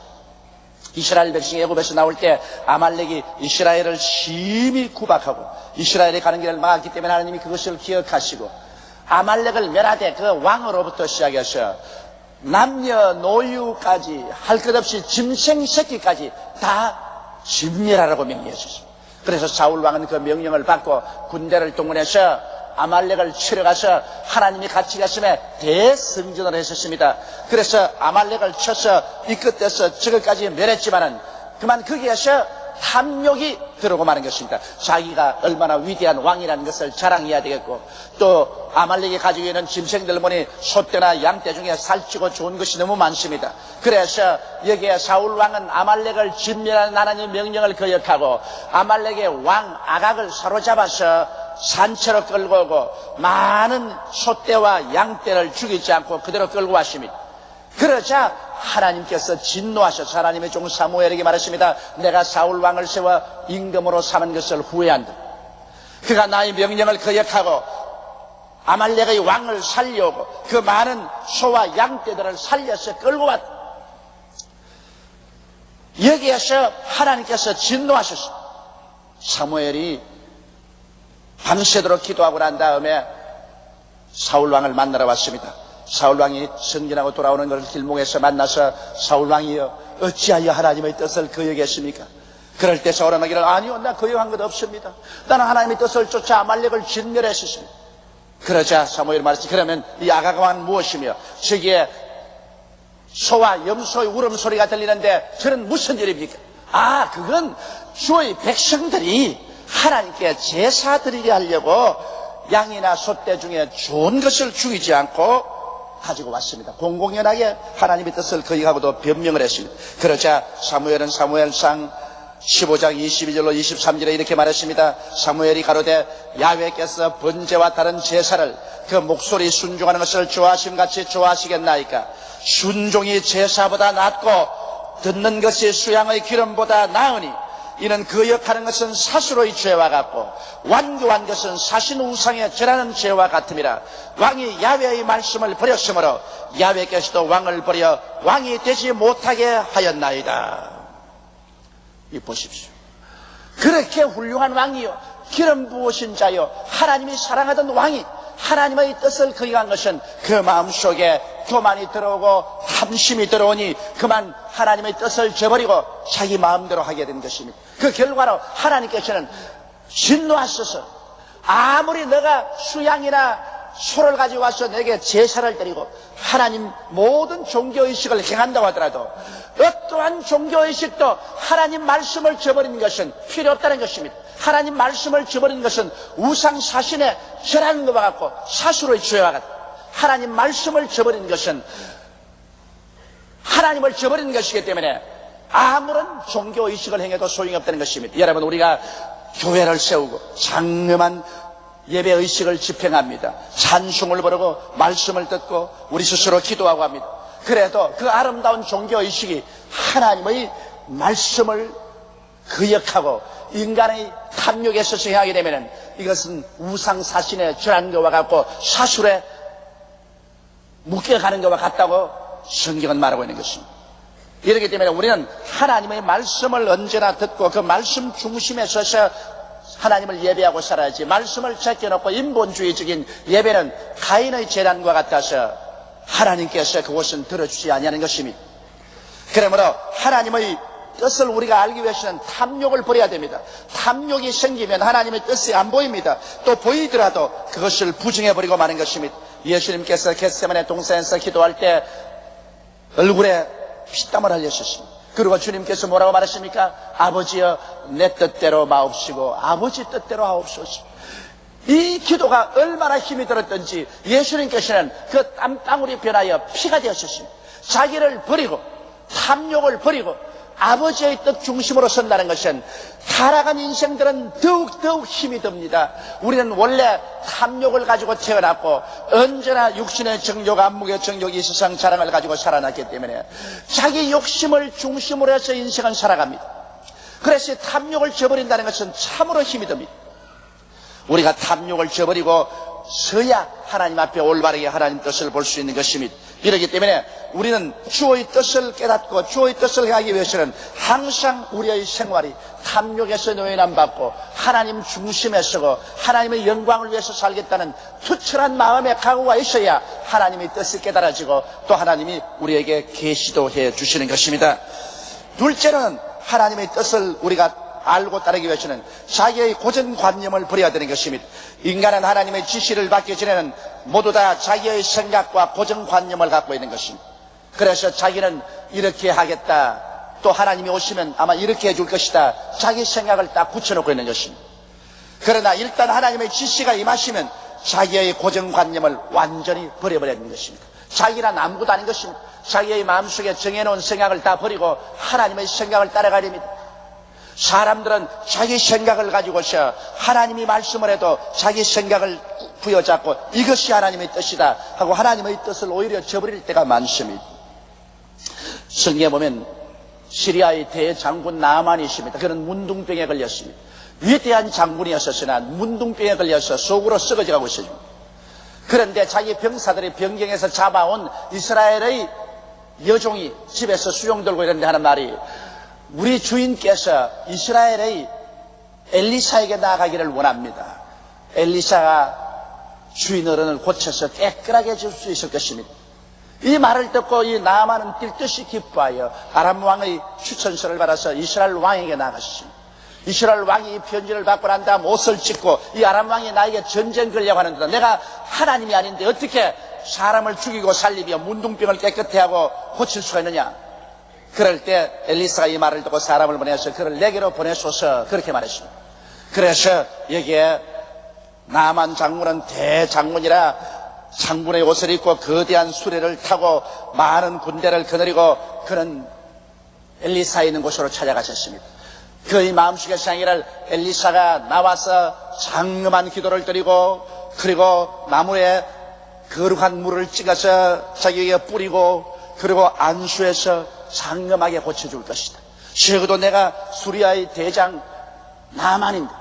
이스라엘 백성이 애굽에서 나올 때 아말렉이 이스라엘을 심히 구박하고 이스라엘이 가는 길을 막았기 때문에 하나님이 그것을 기억하시고 아말렉을 멸하되 그 왕으로부터 시작해서 남녀노유까지 할 것 없이 짐승 새끼까지 다 진멸하라고 명령해 주셨습니다. 그래서 사울 왕은 그 명령을 받고 군대를 동원해서 아말렉을 치러 가서 하나님이 같이 갔음에 대승전을 했었습니다. 그래서 아말렉을 쳐서 이 끝에서 저것까지 멸했지만은 그만 거기에서 탐욕이 들어오고 마는 것입니다. 자기가 얼마나 위대한 왕이라는 것을 자랑해야 되겠고 또 아말렉이 가지고 있는 짐승들 보니 소떼나 양떼 중에 살찌고 좋은 것이 너무 많습니다. 그래서 여기에 사울 왕은 아말렉을 진멸하는 하나님의 명령을 거역하고 아말렉의 왕 아각을 사로잡아서 산채로 끌고 오고 많은 소떼와 양떼를 죽이지 않고 그대로 끌고 왔습니다. 그러자 하나님께서 진노하셔서 하나님의 종 사무엘에게 말했습니다. 내가 사울 왕을 세워 임금으로 삼은 것을 후회한다. 그가 나의 명령을 거역하고 아말렉의 왕을 살려오고 그 많은 소와 양떼들을 살려서 끌고 왔다. 여기에서 하나님께서 진노하셨습니다. 사무엘이 밤새도록 기도하고 난 다음에 사울왕을 만나러 왔습니다. 사울왕이 승진하고 돌아오는 것을 길목에서 만나서 사울왕이여 어찌하여 하나님의 뜻을 거역했습니까? 그럴 때 사울은 하기를 아니요 나 거역한 것 없습니다. 나는 하나님의 뜻을 쫓아 아말렉을 진멸했습니다. 그러자 사무엘이 말했지 그러면 이 아가가 왕은 무엇이며 저기에 소와 염소의 울음소리가 들리는데 저는 무슨 일입니까? 아 그건 주의 백성들이 하나님께 제사 드리게 하려고 양이나 소떼 중에 좋은 것을 죽이지 않고 가지고 왔습니다. 공공연하게 하나님의 뜻을 거역하고도 변명을 했습니다. 그러자 사무엘은 사무엘상 15장 22절로 23절에 이렇게 말했습니다. 사무엘이 가로되 야훼께서 번제와 다른 제사를 그 목소리 순종하는 것을 좋아하심같이 좋아하시겠나이까? 순종이 제사보다 낫고 듣는 것이 수양의 기름보다 나으니 이는 거역하는 것은 사수로의 죄와 같고 완교한 것은 사신 우상에 절하는 죄와 같음이라. 왕이 야훼의 말씀을 버렸으므로 야훼께서도 왕을 버려 왕이 되지 못하게 하였나이다. 이 보십시오. 그렇게 훌륭한 왕이요 기름 부으신 자요 하나님이 사랑하던 왕이 하나님의 뜻을 거역한 것은 그 마음속에 교만이 들어오고 탐심이 들어오니 그만 하나님의 뜻을 저버리고 자기 마음대로 하게 된 것입니다. 그 결과로 하나님께서는 진노하셔서 아무리 너가 수양이나 소를 가지고 와서 내게 제사를 드리고 하나님 모든 종교의식을 행한다고 하더라도 어떠한 종교의식도 하나님 말씀을 저버리는 것은 필요 없다는 것입니다. 하나님 말씀을 저버리는 것은 우상 사신에 절하는 것과 같고 사수로의 죄와 같다. 하나님 말씀을 저버리는 것은 하나님을 저버리는 것이기 때문에 아무런 종교의식을 행해도 소용이 없다는 것입니다. 여러분 우리가 교회를 세우고 장엄한 예배의식을 집행합니다. 찬송을 부르고 말씀을 듣고 우리 스스로 기도하고 합니다. 그래도 그 아름다운 종교의식이 하나님의 말씀을 거역하고 인간의 탐욕에 서서 행하게 되면 이것은 우상사신에 절한 것과 같고 사술에 묶여가는 것과 같다고 성경은 말하고 있는 것입니다. 이렇기 때문에 우리는 하나님의 말씀을 언제나 듣고 그 말씀 중심에 서서 하나님을 예배하고 살아야지 말씀을 제껴놓고 인본주의적인 예배는 가인의 재난과 같아서 하나님께서 그것은 들어주지 아니하는 것입니다. 그러므로 하나님의 뜻을 우리가 알기 위해서는 탐욕을 버려야 됩니다. 탐욕이 생기면 하나님의 뜻이 안 보입니다. 또 보이더라도 그것을 부정해버리고 마는 것입니다. 예수님께서 겟세마네 동산에서 기도할 때 얼굴에 피땀을 흘렸습니다. 그리고 주님께서 뭐라고 말하십니까? 아버지여 내 뜻대로 마옵시고 아버지 뜻대로 하옵소서. 이 기도가 얼마나 힘이 들었던지 예수님께서는 그 땀방울이 변하여 피가 되었습니다. 자기를 버리고 탐욕을 버리고 아버지의 뜻 중심으로 선다는 것은 타락한 인생들은 더욱 힘이 듭니다. 우리는 원래 탐욕을 가지고 태어났고 언제나 육신의 정욕, 안목의 정욕이 세상 자랑을 가지고 살아났기 때문에 자기 욕심을 중심으로 해서 인생은 살아갑니다. 그래서 탐욕을 저버린다는 것은 참으로 힘이 듭니다. 우리가 탐욕을 저버리고 서야 하나님 앞에 올바르게 하나님 뜻을 볼 수 있는 것입니다. 이렇기 때문에 우리는 주의 뜻을 깨닫고 주의 뜻을 행하기 위해서는 항상 우리의 생활이 탐욕에서 노예남 받고 하나님 중심에 서고 하나님의 영광을 위해서 살겠다는 투철한 마음의 각오가 있어야 하나님의 뜻이 깨달아지고 또 하나님이 우리에게 계시도 해 주시는 것입니다. 둘째는 하나님의 뜻을 우리가 알고 따르기 위해서는 자기의 고정관념을 버려야 되는 것입니다. 인간은 하나님의 지시를 받기 전에는 모두 다 자기의 생각과 고정관념을 갖고 있는 것입니다. 그래서 자기는 이렇게 하겠다, 또 하나님이 오시면 아마 이렇게 해줄 것이다, 자기 생각을 딱 붙여놓고 있는 것입니다. 그러나 일단 하나님의 지시가 임하시면 자기의 고정관념을 완전히 버려버리는 것입니다. 자기란 아무것도 아닌 것입니다. 자기의 마음속에 정해놓은 생각을 다 버리고 하나님의 생각을 따라가야 됩니다. 사람들은 자기 생각을 가지고서 하나님이 말씀을 해도 자기 생각을 부여잡고 이것이 하나님의 뜻이다 하고 하나님의 뜻을 오히려 저버릴 때가 많습니다. 성경에 보면 시리아의 대장군 나아만이 있습니다. 그는 문둥병에 걸렸습니다. 위대한 장군이었으나 문둥병에 걸려서 속으로 썩어져가고 있습니다. 그런데 자기 병사들이 변경해서 잡아온 이스라엘의 여종이 집에서 수용 들고 이런데 하는 말이 우리 주인께서 이스라엘의 엘리사에게 나아가기를 원합니다. 엘리사가 주인 어른을 고쳐서 깨끗하게 해줄 수 있을 것입니다. 이 말을 듣고 이 나아만은 뛸 듯이 기뻐하여 아람 왕의 추천서를 받아서 이스라엘 왕에게 나아갔습니다. 이스라엘 왕이 이 편지를 받고 난 다음 옷을 찢고 이 아람 왕이 나에게 전쟁 걸려고 하는데 내가 하나님이 아닌데 어떻게 사람을 죽이고 살리며 문둥병을 깨끗해 하고 고칠 수가 있느냐. 그럴 때 엘리사가 이 말을 듣고 사람을 보내서 그를 내게로 보내소서 그렇게 말했습니다. 그래서 여기에 나만 장군은 대장군이라 장군의 옷을 입고 거대한 수레를 타고 많은 군대를 거느리고 그는 엘리사 있는 곳으로 찾아가셨습니다. 그의 마음속에 생각이를 엘리사가 나와서 장엄한 기도를 드리고 그리고 나무에 거룩한 물을 찍어서 자기에게 뿌리고 그리고 안수해서 장엄하게 고쳐줄 것이다. 적어도 내가 수리아의 대장 나만인데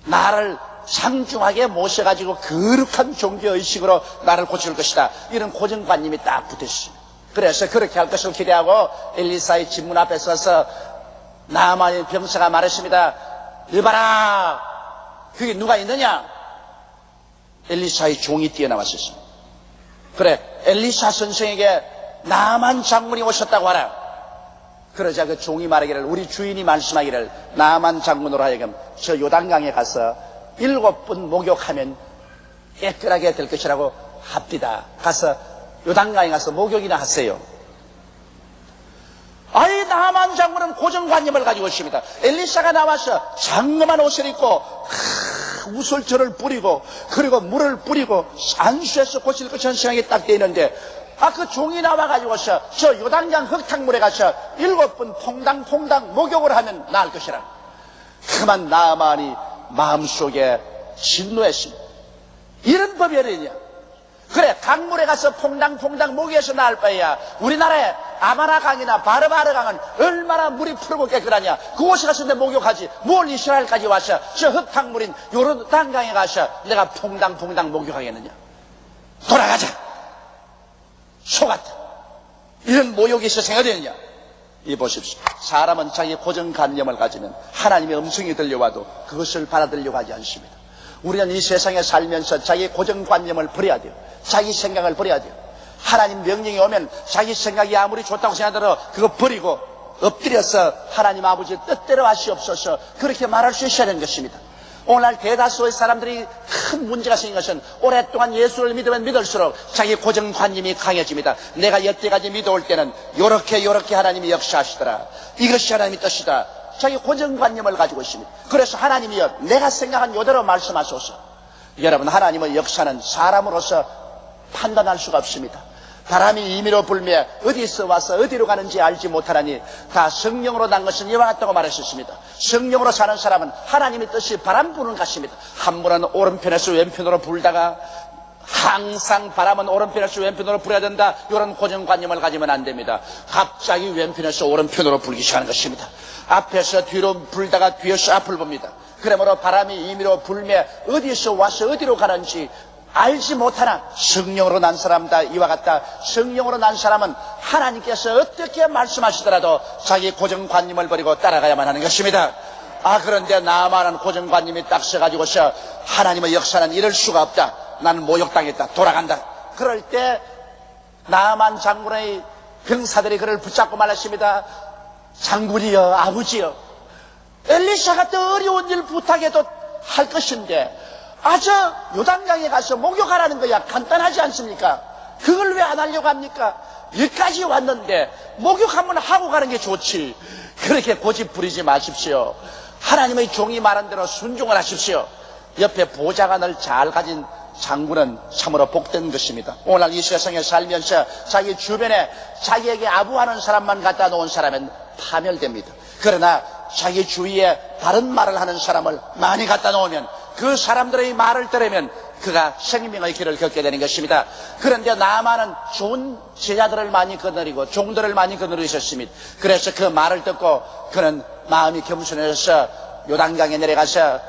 나를 상중하게 모셔가지고 거룩한 종교의식으로 나를 고칠 것이다. 이런 고정관념이 딱 붙었습니다. 그래서 그렇게 할 것을 기대하고 엘리사의 집문 앞에 서서 나만의 병사가 말했습니다. 이봐라, 그게 누가 있느냐? 엘리사의 종이 뛰어나왔었습니다. 그래, 엘리사 선생에게 나만 장군이 오셨다고 하라. 그러자 그 종이 말하기를, 우리 주인이 말씀하기를 나만 장군으로 하여금 저 요단강에 가서 7번 목욕하면 깨끗하게 될 것이라고 합디다. 가서 요단강에 가서 목욕이나 하세요. 아이, 나만 장군은 고정관념을 가지고 있습니다. 엘리사가 나와서 장엄한 옷을 입고 우솔철을 뿌리고 그리고 물을 뿌리고 안수해서 고칠 것이라는 생각이 딱 되어 있는데 그 종이 나와가지고서 저 요단강 흙탕물에 가서 7번 퐁당퐁당 목욕을 하면 나을 것이라. 그만 나만이 마음속에 진노했습니다. 이런 법이 어디냐. 그래, 강물에 가서 퐁당퐁당 목욕해서 나을 바에야 우리나라에 아마나강이나 바르바르강은 얼마나 물이 푸르고 깨끗하냐. 그곳에 가서 내 목욕하지 뭘 이스라엘까지 와서 저 흙탕물인 요르단강에 가서 내가 퐁당퐁당 목욕하겠느냐. 돌아가자. 속았다. 이런 모욕이 있어서 어디느냐. 이 보십시오. 사람은 자기 고정관념을 가지면 하나님의 음성이 들려와도 그것을 받아들이려고 하지 않습니다. 우리는 이 세상에 살면서 자기 고정관념을 버려야 돼요. 자기 생각을 버려야 돼요. 하나님 명령이 오면 자기 생각이 아무리 좋다고 생각하더라도 그거 버리고 엎드려서 하나님 아버지의 뜻대로 하시옵소서 그렇게 말할 수 있어야 되는 것입니다. 오늘날 대다수의 사람들이 큰 문제가 생긴 것은 오랫동안 예수를 믿으면 믿을수록 자기 고정관념이 강해집니다. 내가 여태까지 믿어올 때는 요렇게 하나님이 역사하시더라. 이것이 하나님의 뜻이다. 자기 고정관념을 가지고 있습니다. 그래서 하나님이여 내가 생각한 요대로 말씀하소서. 여러분, 하나님의 역사는 사람으로서 판단할 수가 없습니다. 바람이 임의로 불며 어디서 와서 어디로 가는지 알지 못하나니 다 성령으로 난 것은 이와 같다고 말했었습니다. 성령으로 사는 사람은 하나님의 뜻이 바람 부는 것입니다. 한 분은 오른편에서 왼편으로 불다가 항상 바람은 오른편에서 왼편으로 불어야 된다. 이런 고정관념을 가지면 안 됩니다. 갑자기 왼편에서 오른편으로 불기 시작하는 것입니다. 앞에서 뒤로 불다가 뒤에서 앞을 봅니다. 그러므로 바람이 임의로 불며 어디서 와서 어디로 가는지 알지 못하나 성령으로 난 사람다. 이와 같다. 성령으로 난 사람은 하나님께서 어떻게 말씀하시더라도 자기 고정관념을 버리고 따라가야만 하는 것입니다. 그런데 나만은 고정관념이 딱 서가지고서 하나님의 역사는 이럴 수가 없다. 나는 모욕당했다. 돌아간다. 그럴 때 나만 장군의 병사들이 그를 붙잡고 말했습니다. 장군이여, 아버지여, 엘리사가 더 어려운 일 부탁해도 할 것인데 저 요단강에 가서 목욕하라는 거야. 간단하지 않습니까? 그걸 왜 안 하려고 합니까? 여기까지 왔는데 목욕 한번 하고 가는 게 좋지. 그렇게 고집 부리지 마십시오. 하나님의 종이 말한 대로 순종을 하십시오. 옆에 보좌관을 잘 가진 장군은 참으로 복된 것입니다. 오늘 이 세상에 살면서 자기 주변에 자기에게 아부하는 사람만 갖다 놓은 사람은 파멸됩니다. 그러나 자기 주위에 다른 말을 하는 사람을 많이 갖다 놓으면 그 사람들의 말을 들으면 그가 생명의 길을 걷게 되는 것입니다. 그런데 나만은 좋은 제자들을 많이 거느리고 종들을 많이 거느리고 있었습니다. 그래서 그 말을 듣고 그는 마음이 겸손해져서 요단강에 내려가서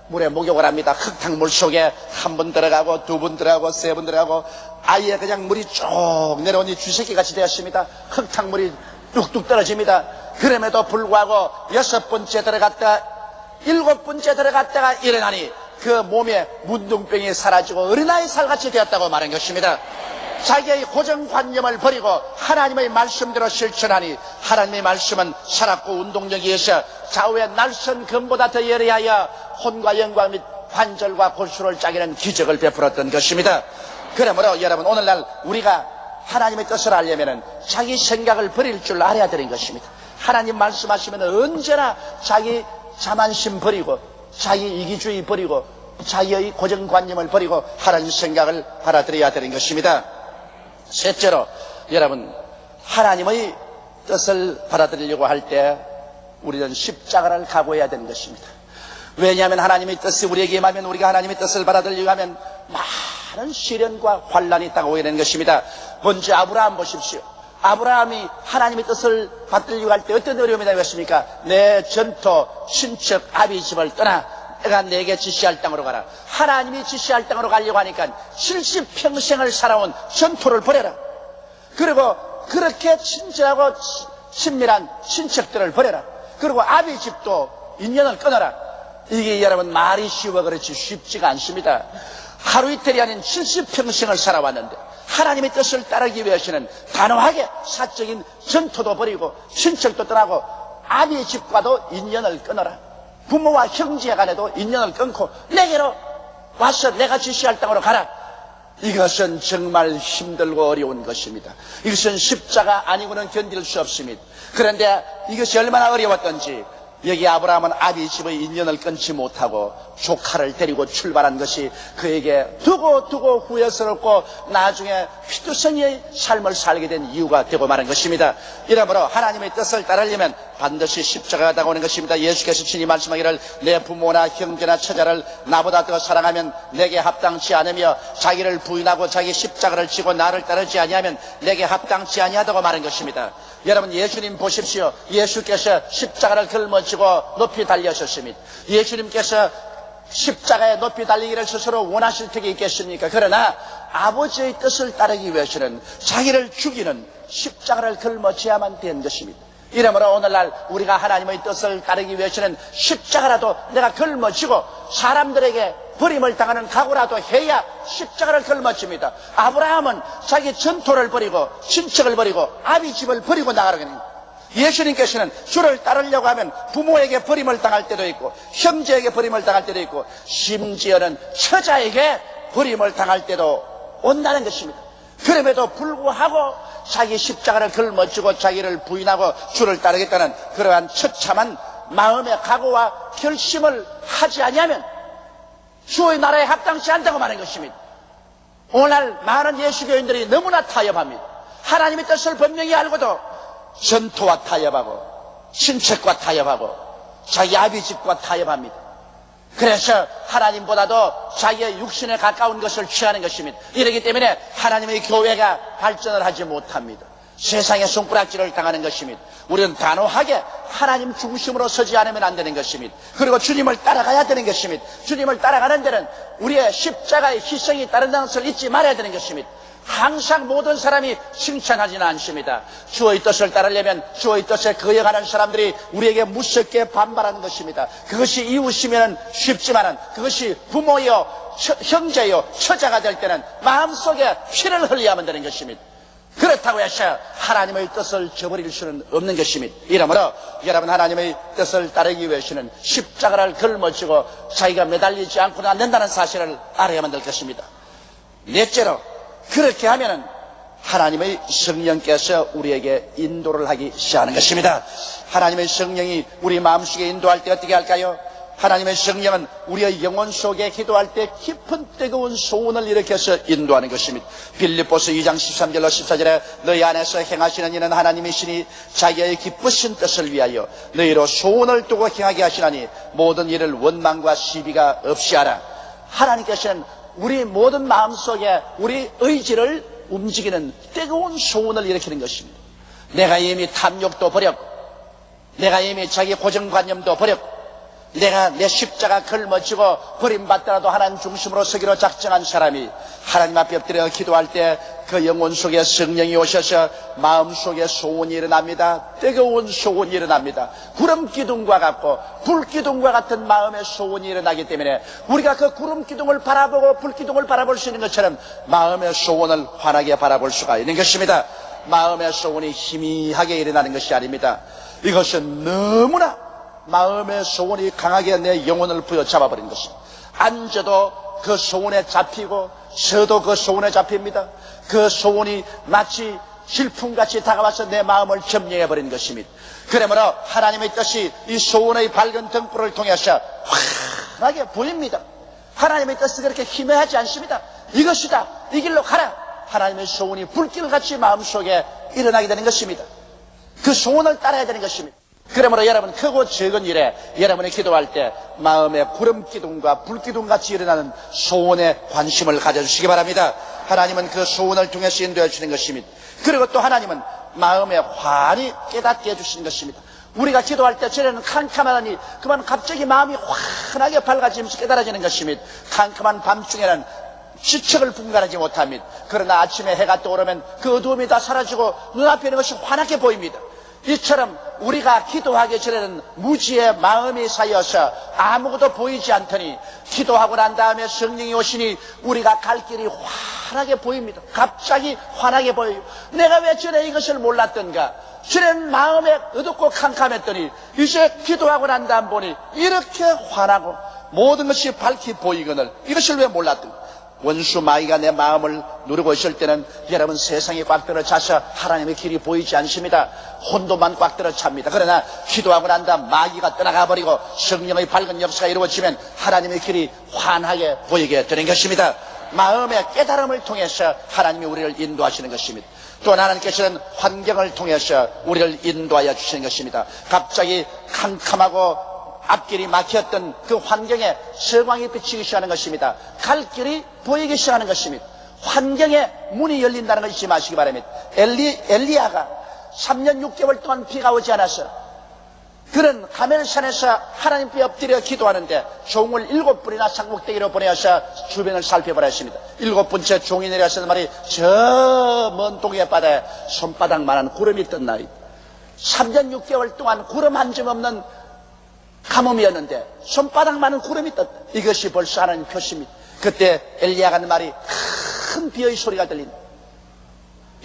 물에 목욕을 합니다. 흙탕물 속에 한 번 들어가고 두 번 들어가고 세 번 들어가고 아예 그냥 물이 쭉 내려오니 쥐새끼 같이 되었습니다. 흙탕물이 뚝뚝 떨어집니다. 그럼에도 불구하고 6번째 들어갔다가 7번째 들어갔다가 일어나니 그 몸에 문둥병이 사라지고 어린아이 살같이 되었다고 말한 것입니다. 자기의 고정관념을 버리고 하나님의 말씀대로 실천하니 하나님의 말씀은 살았고 운동력이 있어 좌우의 날선 금보다 더 예리하여 혼과 영광 및 관절과 골수를 짜기는 기적을 베풀었던 것입니다. 그러므로 여러분, 오늘날 우리가 하나님의 뜻을 알려면 자기 생각을 버릴 줄 알아야 되는 것입니다. 하나님 말씀하시면 언제나 자기 자만심 버리고 자기 이기주의 버리고 자기의 고정관념을 버리고 하나님 생각을 받아들여야 되는 것입니다. 셋째로, 여러분, 하나님의 뜻을 받아들이려고 할 때 우리는 십자가를 각오해야 되는 것입니다. 왜냐하면 하나님의 뜻이 우리에게 임하면 우리가 하나님의 뜻을 받아들이려고 하면 많은 시련과 환란이 있다고 오게 되는 것입니다. 먼저 아브라함 보십시오. 아브라함이 하나님의 뜻을 받들려고 할 때 어떤 어려움이 나겠습니까? 내 전토 친척 아비 집을 떠나 내가 내게 지시할 땅으로 가라. 하나님이 지시할 땅으로 가려고 하니까 70평생을 살아온 전토를 버려라. 그리고 그렇게 친절하고 친밀한 친척들을 버려라. 그리고 아비 집도 인연을 끊어라. 이게 여러분 말이 쉬워 그렇지 쉽지가 않습니다. 하루 이틀이 아닌 70평생을 살아왔는데 하나님의 뜻을 따르기 위해서는 단호하게 사적인 전토도 버리고 친척도 떠나고 아비 집과도 인연을 끊어라. 부모와 형제 간에도 인연을 끊고 내게로 와서 내가 지시할 땅으로 가라. 이것은 정말 힘들고 어려운 것입니다. 이것은 십자가 아니고는 견딜 수 없습니다. 그런데 이것이 얼마나 어려웠던지 여기 아브라함은 아비 집의 인연을 끊지 못하고 조카를 데리고 출발한 것이 그에게 두고 후회스럽고 나중에 휘투성이의 삶을 살게 된 이유가 되고 마는 것입니다. 이러므로 하나님의 뜻을 따르려면 반드시 십자가가 다가오는 것입니다. 예수께서 친히 말씀하기를 내 부모나 형제나 처자를 나보다 더 사랑하면 내게 합당치 않으며 자기를 부인하고 자기 십자가를 지고 나를 따르지 아니하면 내게 합당치 아니하다고 말한 것입니다. 여러분, 예수님 보십시오. 예수께서 십자가를 걸머지고 높이 달려셨습니다. 예수님께서 십자가에 높이 달리기를 스스로 원하실 적이 있겠습니까? 그러나 아버지의 뜻을 따르기 위해서는 자기를 죽이는 십자가를 걸머지야만 된 것입니다. 이러므로 오늘날 우리가 하나님의 뜻을 따르기 위해서는 십자가라도 내가 걸머지고 사람들에게 버림을 당하는 각오라도 해야 십자가를 걸머집니다. 아브라함은 자기 전토를 버리고 친척을 버리고 아비 집을 버리고 나가라는 겁니다. 예수님께서는 주를 따르려고 하면 부모에게 버림을 당할 때도 있고 형제에게 버림을 당할 때도 있고 심지어는 처자에게 버림을 당할 때도 온다는 것입니다. 그럼에도 불구하고 자기 십자가를 걸머쥐고 자기를 부인하고 주를 따르겠다는 그러한 처참한 마음의 각오와 결심을 하지 아니하면 주의 나라에 합당치 않다고 말하는 것입니다. 오늘 많은 예수교인들이 너무나 타협합니다. 하나님의 뜻을 분명히 알고도 전토와 타협하고 친척과 타협하고 자기 아비 집과 타협합니다. 그래서 하나님보다도 자기의 육신에 가까운 것을 취하는 것입니다. 이렇기 때문에 하나님의 교회가 발전을 하지 못합니다. 세상의 손가락질을 당하는 것입니다. 우리는 단호하게 하나님 중심으로 서지 않으면 안 되는 것입니다. 그리고 주님을 따라가야 되는 것입니다. 주님을 따라가는 데는 우리의 십자가의 희생이 따른다는 것을 잊지 말아야 되는 것입니다. 항상 모든 사람이 칭찬하지는 않습니다. 주의 뜻을 따르려면 주의 뜻에 거역하는 사람들이 우리에게 무섭게 반발하는 것입니다. 그것이 이웃이면 쉽지만은 그것이 부모요 형제요 처자가 될 때는 마음속에 피를 흘려야만 되는 것입니다. 그렇다고 해서 하나님의 뜻을 저버릴 수는 없는 것입니다. 이러므로 여러분, 하나님의 뜻을 따르기 위해서는 십자가를 걸머쥐고 자기가 매달리지 않고는 안 된다는 사실을 알아야만 될 것입니다. 넷째로, 그렇게 하면은 하나님의 성령께서 우리에게 인도를 하기 시작하는 것입니다. 하나님의 성령이 우리 마음속에 인도할 때 어떻게 할까요? 하나님의 성령은 우리의 영혼 속에 기도할 때 깊은 뜨거운 소원을 일으켜서 인도하는 것입니다. 빌립보서 2장 13절로 14절에 너희 안에서 행하시는 이는 하나님이시니 자기의 기쁘신 뜻을 위하여 너희로 소원을 두고 행하게 하시나니 모든 일을 원망과 시비가 없이 하라. 하나님께서는 우리 모든 마음속에 우리 의지를 움직이는 뜨거운 소원을 일으키는 것입니다. 내가 이미 탐욕도 버렸고 내가 이미 자기 고정관념도 버렸고 내가 내 십자가 걸머지고 버림받더라도 하나님 중심으로 서기로 작정한 사람이 하나님 앞에 엎드려 기도할 때 그 영혼 속에 성령이 오셔서 마음속에 소원이 일어납니다. 뜨거운 소원이 일어납니다. 구름 기둥과 같고 불 기둥과 같은 마음의 소원이 일어나기 때문에 우리가 그 구름 기둥을 바라보고 불 기둥을 바라볼 수 있는 것처럼 마음의 소원을 환하게 바라볼 수가 있는 것입니다. 마음의 소원이 희미하게 일어나는 것이 아닙니다. 이것은 너무나 마음의 소원이 강하게 내 영혼을 부여잡아버린 것입니다. 앉아도 그 소원에 잡히고 서도 그 소원에 잡힙니다. 그 소원이 마치 질풍같이 다가와서 내 마음을 점령해버린 것입니다. 그러므로 하나님의 뜻이 이 소원의 밝은 등불을 통해서 환하게 보입니다. 하나님의 뜻은 그렇게 희미하지 않습니다. 이것이다, 이 길로 가라. 하나님의 소원이 불길같이 마음속에 일어나게 되는 것입니다. 그 소원을 따라야 되는 것입니다. 그러므로 여러분 크고 적은 일에 여러분이 기도할 때 마음의 구름 기둥과 불 기둥같이 일어나는 소원에 관심을 가져주시기 바랍니다. 하나님은 그 소원을 통해서 인도해 주시는 것입니다. 그리고 또 하나님은 마음에 환히 깨닫게 해주시는 것입니다. 우리가 기도할 때 전에는 캄캄하더니 그만 갑자기 마음이 환하게 밝아지면서 깨달아지는 것입니다. 캄캄한 밤중에는 지척을 분간하지 못합니다. 그러나 아침에 해가 떠오르면 그 어두움이 다 사라지고 눈앞에 있는 것이 환하게 보입니다. 이처럼 우리가 기도하기 전에는 무지의 마음이 쌓여서 아무것도 보이지 않더니 기도하고 난 다음에 성령이 오시니 우리가 갈 길이 환하게 보입니다. 갑자기 환하게 보여요. 내가 왜 전에 이것을 몰랐던가? 전에는 마음에 어둡고 캄캄했더니 이제 기도하고 난 다음 보니 이렇게 환하고 모든 것이 밝게 보이거늘 이것을 왜 몰랐던가? 원수 마귀가 내 마음을 누르고 있을 때는 여러분 세상이 꽉 들어차서 하나님의 길이 보이지 않습니다. 혼돈만 꽉 들어찹니다. 그러나 기도하고 난 다음 마귀가 떠나가 버리고 성령의 밝은 역사가 이루어지면 하나님의 길이 환하게 보이게 되는 것입니다. 마음의 깨달음을 통해서 하나님이 우리를 인도하시는 것입니다. 또 하나님께서는 환경을 통해서 우리를 인도하여 주시는 것입니다. 갑자기 캄캄하고 앞길이 막혔던 그 환경에 서광이 비치기 시작하는 것입니다. 갈 길이 보이기 시작하는 것입니다. 환경에 문이 열린다는 걸 잊지 마시기 바랍니다. 엘리야가 3년 6개월 동안 비가 오지 않아서 그는 가멜산에서 하나님께 엎드려 기도하는데 종을 7분이나 상목대기로 보내어서 주변을 살펴보라 했습니다. 7번째 종이 내려서 말이 저 먼 동해 바다에 손바닥만한 구름이 떴나이다. 3년 6개월 동안 구름 한 점 없는 가뭄이었는데 손바닥만한 구름이 떴다. 이것이 벌써 하나님 표시입니다. 그때 엘리야가 하는 말이 큰 비의 소리가 들린다.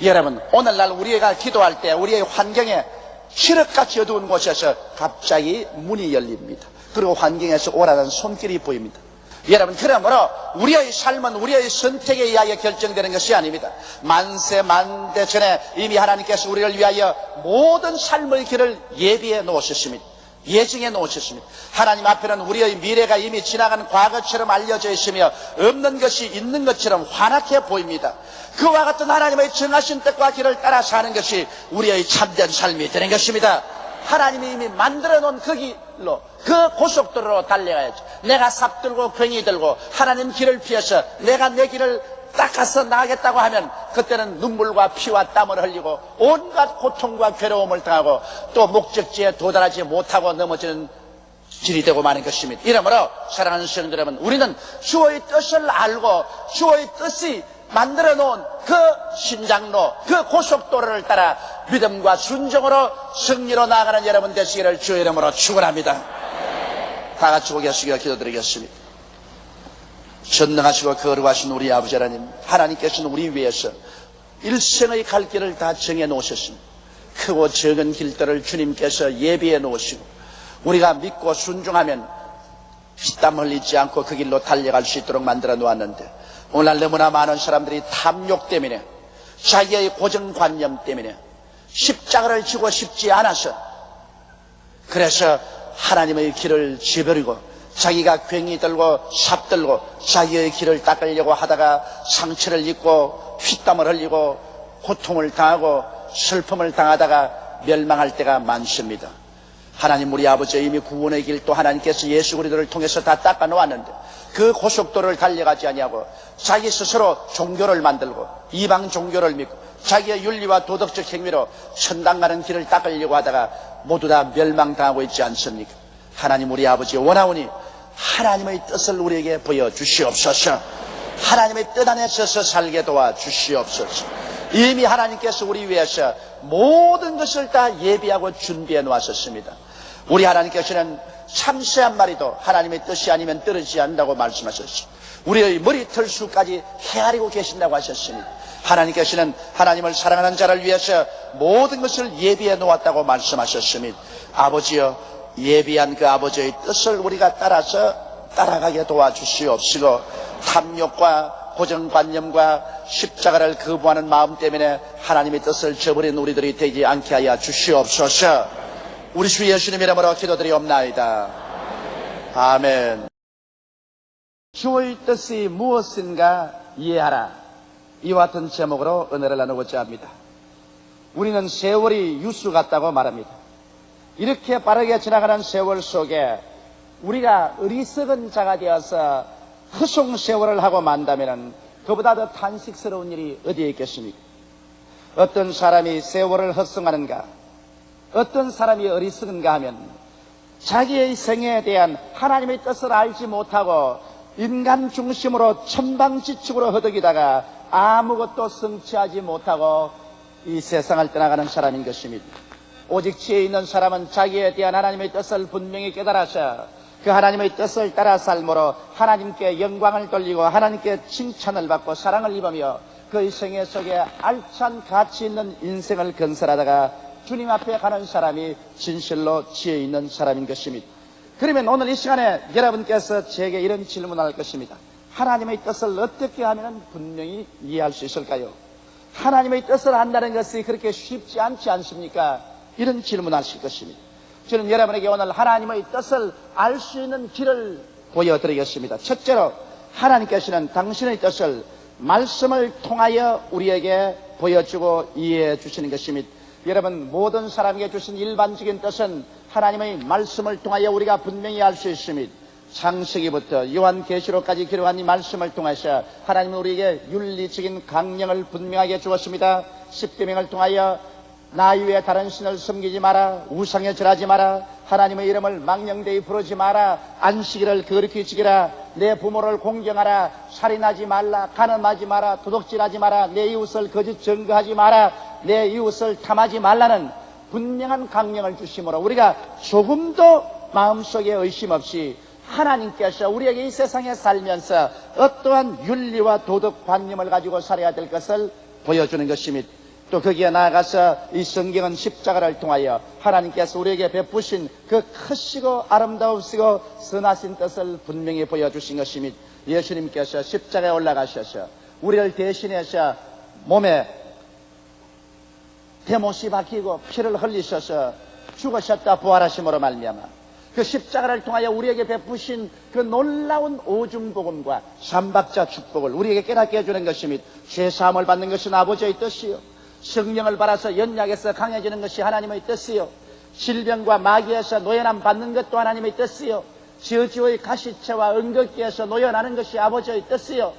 여러분 오늘날 우리가 기도할 때 우리의 환경에 칠흑같이 어두운 곳에서 갑자기 문이 열립니다. 그리고 환경에서 오라는 손길이 보입니다. 여러분 그러므로 우리의 삶은 우리의 선택에 의하여 결정되는 것이 아닙니다. 만세 만대 전에 이미 하나님께서 우리를 위하여 모든 삶의 길을 예비해 놓으셨습니다. 예정해 놓으셨습니다. 하나님 앞에는 우리의 미래가 이미 지나간 과거처럼 알려져 있으며 없는 것이 있는 것처럼 환하게 보입니다. 그와 같은 하나님의 정하신 뜻과 길을 따라 사는 것이 우리의 참된 삶이 되는 것입니다. 하나님이 이미 만들어 놓은 그 길로 그 고속도로로 달려야죠. 내가 삽 들고 괭이 들고 하나님 길을 피해서 내가 내 길을 닦아서 나가겠다고 하면 그때는 눈물과 피와 땀을 흘리고 온갖 고통과 괴로움을 당하고 또 목적지에 도달하지 못하고 넘어지는 길이 되고 마는 것입니다. 이러므로 사랑하는 성도 여러분, 우리는 주의 뜻을 알고 주의 뜻이 만들어 놓은 그 신장로, 그 고속도로를 따라 믿음과 순종으로 승리로 나아가는 여러분 되시기를 주의 이름으로 축원합니다. 다 같이 고개 숙여 기도드리겠습니다. 전능하시고 거룩하신 우리 아버지 하나님, 하나님께서는 우리 위해서 일생의 갈 길을 다 정해 놓으셨습니다. 크고 적은 길들을 주님께서 예비해 놓으시고 우리가 믿고 순종하면 피땀 흘리지 않고 그 길로 달려갈 수 있도록 만들어 놓았는데 오늘날 너무나 많은 사람들이 탐욕 때문에 자기의 고정관념 때문에 십자가를 지고 싶지 않아서 그래서 하나님의 길을 저버리고 자기가 괭이 들고 삽 들고 자기의 길을 닦으려고 하다가 상처를 입고 피땀을 흘리고 고통을 당하고 슬픔을 당하다가 멸망할 때가 많습니다. 하나님 우리 아버지 이미 구원의 길 또 하나님께서 예수 그리스도를 통해서 다 닦아 놓았는데 그 고속도로를 달려가지 아니하고 자기 스스로 종교를 만들고 이방 종교를 믿고 자기의 윤리와 도덕적 행위로 천당 가는 길을 닦으려고 하다가 모두 다 멸망당하고 있지 않습니까? 하나님 우리 아버지 원하오니 하나님의 뜻을 우리에게 보여주시옵소서. 하나님의 뜻 안에 서서 살게 도와주시옵소서. 이미 하나님께서 우리 위해서 모든 것을 다 예비하고 준비해 놓았었습니다. 우리 하나님께서는 참새 한 마리도 하나님의 뜻이 아니면 떨어지지 않는다고 말씀하셨습니다. 우리의 머리털 수까지 헤아리고 계신다고 하셨습니다. 하나님께서는 하나님을 사랑하는 자를 위해서 모든 것을 예비해 놓았다고 말씀하셨습니다. 아버지여, 예비한 그 아버지의 뜻을 우리가 따라가게 도와주시옵시고, 탐욕과 고정관념과 십자가를 거부하는 마음 때문에 하나님의 뜻을 저버린 우리들이 되지 않게 하여 주시옵소서. 우리 주 예수님 이름으로 기도드리옵나이다. 아멘. 주의 뜻이 무엇인가 이해하라. 이와 같은 제목으로 은혜를 나누고자 합니다. 우리는 세월이 유수 같다고 말합니다. 이렇게 빠르게 지나가는 세월 속에 우리가 어리석은 자가 되어서 허송세월을 하고 만다면 그보다 더 탄식스러운 일이 어디에 있겠습니까? 어떤 사람이 세월을 헛성하는가, 어떤 사람이 어리석은가 하면 자기의 생애에 대한 하나님의 뜻을 알지 못하고 인간 중심으로 천방지축으로 허덕이다가 아무것도 성취하지 못하고 이 세상을 떠나가는 사람인 것입니다. 오직 지혜 있는 사람은 자기에 대한 하나님의 뜻을 분명히 깨달아서 그 하나님의 뜻을 따라 삶으로 하나님께 영광을 돌리고 하나님께 칭찬을 받고 사랑을 입으며 그의 생애 속에 알찬 가치 있는 인생을 건설하다가 주님 앞에 가는 사람이 진실로 지혜 있는 사람인 것입니다. 그러면 오늘 이 시간에 여러분께서 제게 이런 질문을 할 것입니다. 하나님의 뜻을 어떻게 하면 분명히 이해할 수 있을까요? 하나님의 뜻을 안다는 것이 그렇게 쉽지 않지 않습니까? 이런 질문을 하실 것입니다. 저는 여러분에게 오늘 하나님의 뜻을 알 수 있는 길을 보여드리겠습니다. 첫째로 하나님께서는 당신의 뜻을 말씀을 통하여 우리에게 보여주고 이해해 주시는 것입니다. 여러분, 모든 사람에게 주신 일반적인 뜻은 하나님의 말씀을 통하여 우리가 분명히 알 수 있습니다. 창세기부터 요한계시록까지 기록한 이 말씀을 통해서 하나님은 우리에게 윤리적인 강령을 분명하게 주었습니다. 십계명을 통하여 나 이외에 다른 신을 섬기지 마라, 우상에 절하지 마라, 하나님의 이름을 망령되이 부르지 마라, 안식일을 거룩히 지키라, 내 부모를 공경하라, 살인하지 말라, 간음하지 마라, 도둑질하지 마라, 내 이웃을 거짓 증거하지 마라, 내 이웃을 탐하지 말라는 분명한 강령을 주심으로 우리가 조금도 마음속에 의심 없이 하나님께서 우리에게 이 세상에 살면서 어떠한 윤리와 도덕관념을 가지고 살아야 될 것을 보여주는 것입니다. 또 거기에 나아가서 이 성경은 십자가를 통하여 하나님께서 우리에게 베푸신 그 크시고 아름다우시고 선하신 뜻을 분명히 보여주신 것입니다. 예수님께서 십자가에 올라가셔서 우리를 대신해서 몸에 대못이 박히고 피를 흘리셔서 죽으셨다 부활하심으로 말미암아 그 십자가를 통하여 우리에게 베푸신 그 놀라운 오중복음과 삼박자 축복을 우리에게 깨닫게 해주는 것입니다. 죄사함을 받는 것은 아버지의 뜻이요, 성령을 받아서 연약해서 강해지는 것이 하나님의 뜻이요, 질병과 마귀에서 노연함 받는 것도 하나님의 뜻이요, 저주의 가시체와 응극기에서 노연하는 것이 아버지의 뜻이요,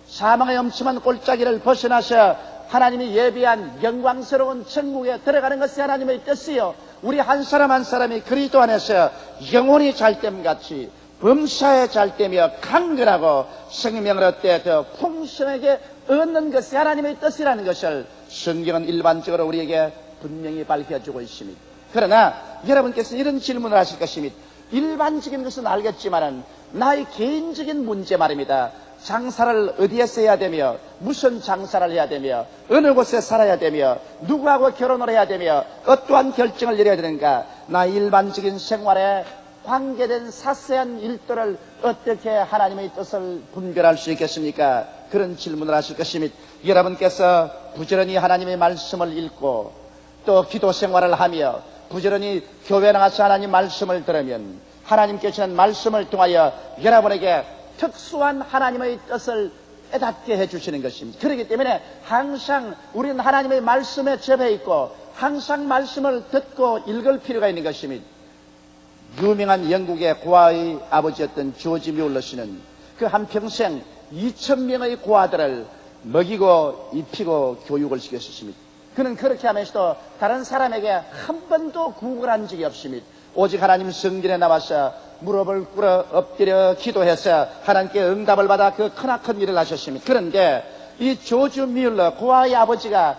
사망의 엄침한 골짜기를 벗어나서 하나님이 예비한 영광스러운 천국에 들어가는 것이 하나님의 뜻이요, 우리 한 사람 한 사람이 그리스도 안에서 영혼이 잘됨같이 범사에 잘되며 강건하고 생명을 얻되 더 풍성하게 얻는 것이 하나님의 뜻이라는 것을 성경은 일반적으로 우리에게 분명히 밝혀주고 있습니다. 그러나 여러분께서 이런 질문을 하실 것입니다. 일반적인 것은 알겠지만은 나의 개인적인 문제 말입니다. 장사를 어디에서 해야 되며 무슨 장사를 해야 되며 어느 곳에 살아야 되며 누구하고 결혼을 해야 되며 어떠한 결정을 내려야 되는가, 나의 일반적인 생활에 관계된 사소한 일들을 어떻게 하나님의 뜻을 분별할 수 있겠습니까? 그런 질문을 하실 것입니다. 여러분께서 부지런히 하나님의 말씀을 읽고 또 기도 생활을 하며 부지런히 교회 나가서 하나님 말씀을 들으면 하나님께서는 말씀을 통하여 여러분에게 특수한 하나님의 뜻을 깨닫게 해주시는 것입니다. 그렇기 때문에 항상 우리는 하나님의 말씀에 접해 있고 항상 말씀을 듣고 읽을 필요가 있는 것입니다. 유명한 영국의 고아의 아버지였던 조지 뮬러 씨는 그 한평생 2,000명의 고아들을 먹이고 입히고 교육을 시켰습니다. 그는 그렇게 하면서도 다른 사람에게 한 번도 구걸한 적이 없습니다. 오직 하나님 성전에 나와서 무릎을 꿇어 엎드려 기도해서 하나님께 응답을 받아 그 크나큰 일을 하셨습니다. 그런데 이 조지 뮬러 고아의 아버지가